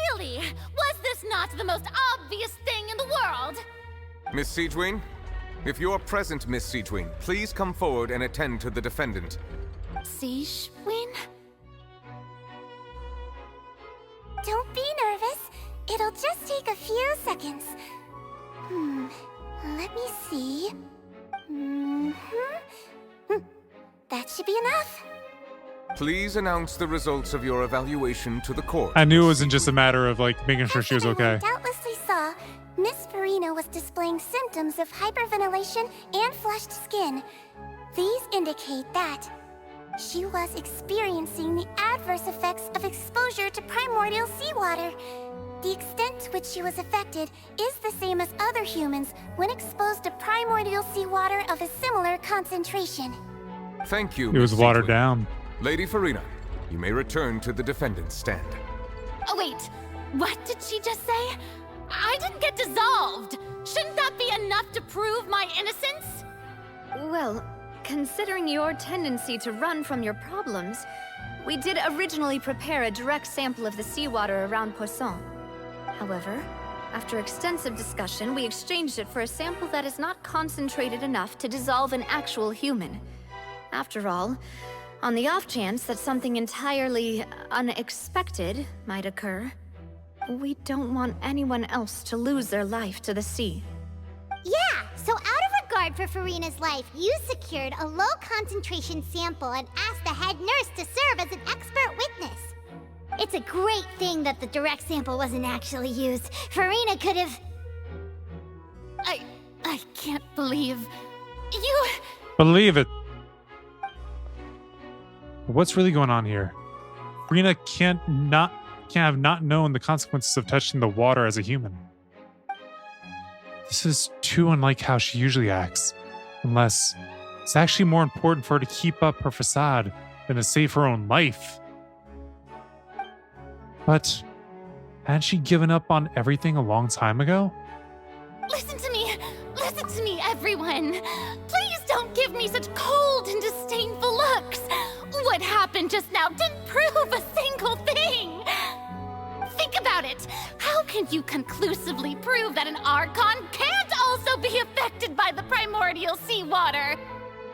Really? Was this not the most obvious thing in the world? Miss Siegewing? If you are present, Miss Siegewing, please come forward and attend to the defendant. Siegewing? Don't be nervous. It'll just take a few seconds. Let me see. That should be enough. Please announce the results of your evaluation to the court. I knew it wasn't just a matter of, like, making sure she was okay. Doubtlessly saw, Miss Furina was displaying symptoms of hyperventilation and flushed skin. These indicate that she was experiencing the adverse effects of exposure to primordial seawater. The extent to which she was affected is the same as other humans when exposed to primordial seawater of a similar concentration. Thank you, It was Miss watered Siegewing. down. Lady Furina, you may return to the defendant's stand. Oh wait, what did she just say? I didn't get dissolved! Shouldn't that be enough to prove my innocence? Well, considering your tendency to run from your problems, we did originally prepare a direct sample of the seawater around Poisson. However, after extensive discussion, we exchanged it for a sample that is not concentrated enough to dissolve an actual human. After all, on the off chance that something entirely unexpected might occur, we don't want anyone else to lose their life to the sea. Yeah, so out of regard for Furina's life, you secured a low-concentration sample and asked the head nurse to serve as an expert witness. It's a great thing that the direct sample wasn't actually used. Furina could have... I can't believe... you... Believe it. What's really going on here? Furina can't have not known the consequences of touching the water as a human. This is too unlike how she usually acts. Unless it's actually more important for her to keep up her facade than to save her own life. But hadn't she given up on everything a long time ago? Listen to me, everyone! Please don't give me such cold and disdainful looks! What happened just now didn't prove a single thing! Think about it! How can you conclusively prove that an Archon can't also be affected by the primordial seawater?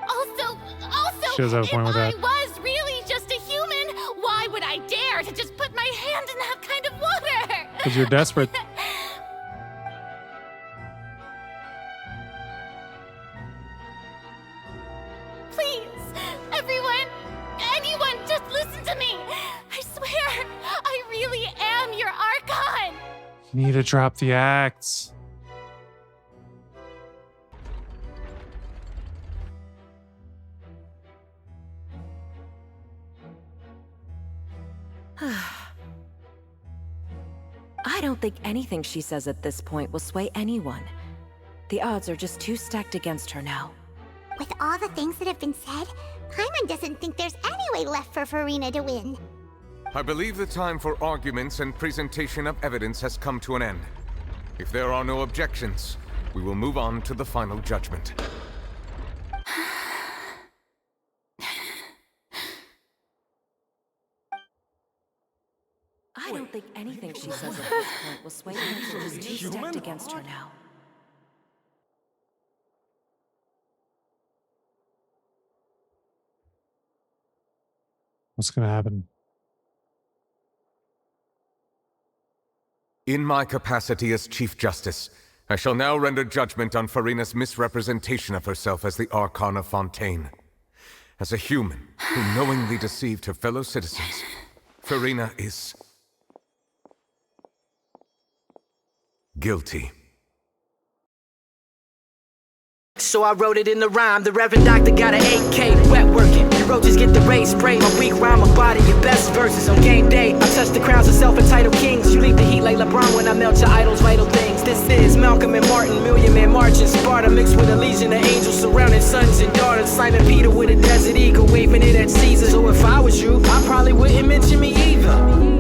Also, She does have a point with that. if I was really just a human, why would I dare to just put my hand in that kind of water? Because you're desperate. Please, everyone, anyone, just listen to me. I swear, I really am your Archon. You need to drop the act. I don't think anything she says at this point will sway anyone. The odds are just too stacked against her now. With all the things that have been said, Paimon doesn't think there's any way left for Furina to win. I believe the time for arguments and presentation of evidence has come to an end. If there are no objections, we will move on to the final judgment. I don't think anything she says at this point will sway anyone. She's too stacked against her now. What's going to happen? In my capacity as Chief Justice, I shall now render judgment on Furina's misrepresentation of herself as the Archon of Fontaine. As a human who knowingly deceived her fellow citizens, Furina is guilty. So I wrote it in the rhyme. The Reverend Doctor got an 8K, wet working. The roaches get the rays sprayed. My weak rhyme, my body, your best verses on game day. I touch the crowns of self-entitled kings. You leave the heat like LeBron when I melt your idols' vital things. This is Malcolm and Martin, Million Man March in Sparta, mixed with a legion of angels surrounding sons and daughters. Simon Peter with a desert eagle, waving it at Caesar. So if I was you, I probably wouldn't mention me either.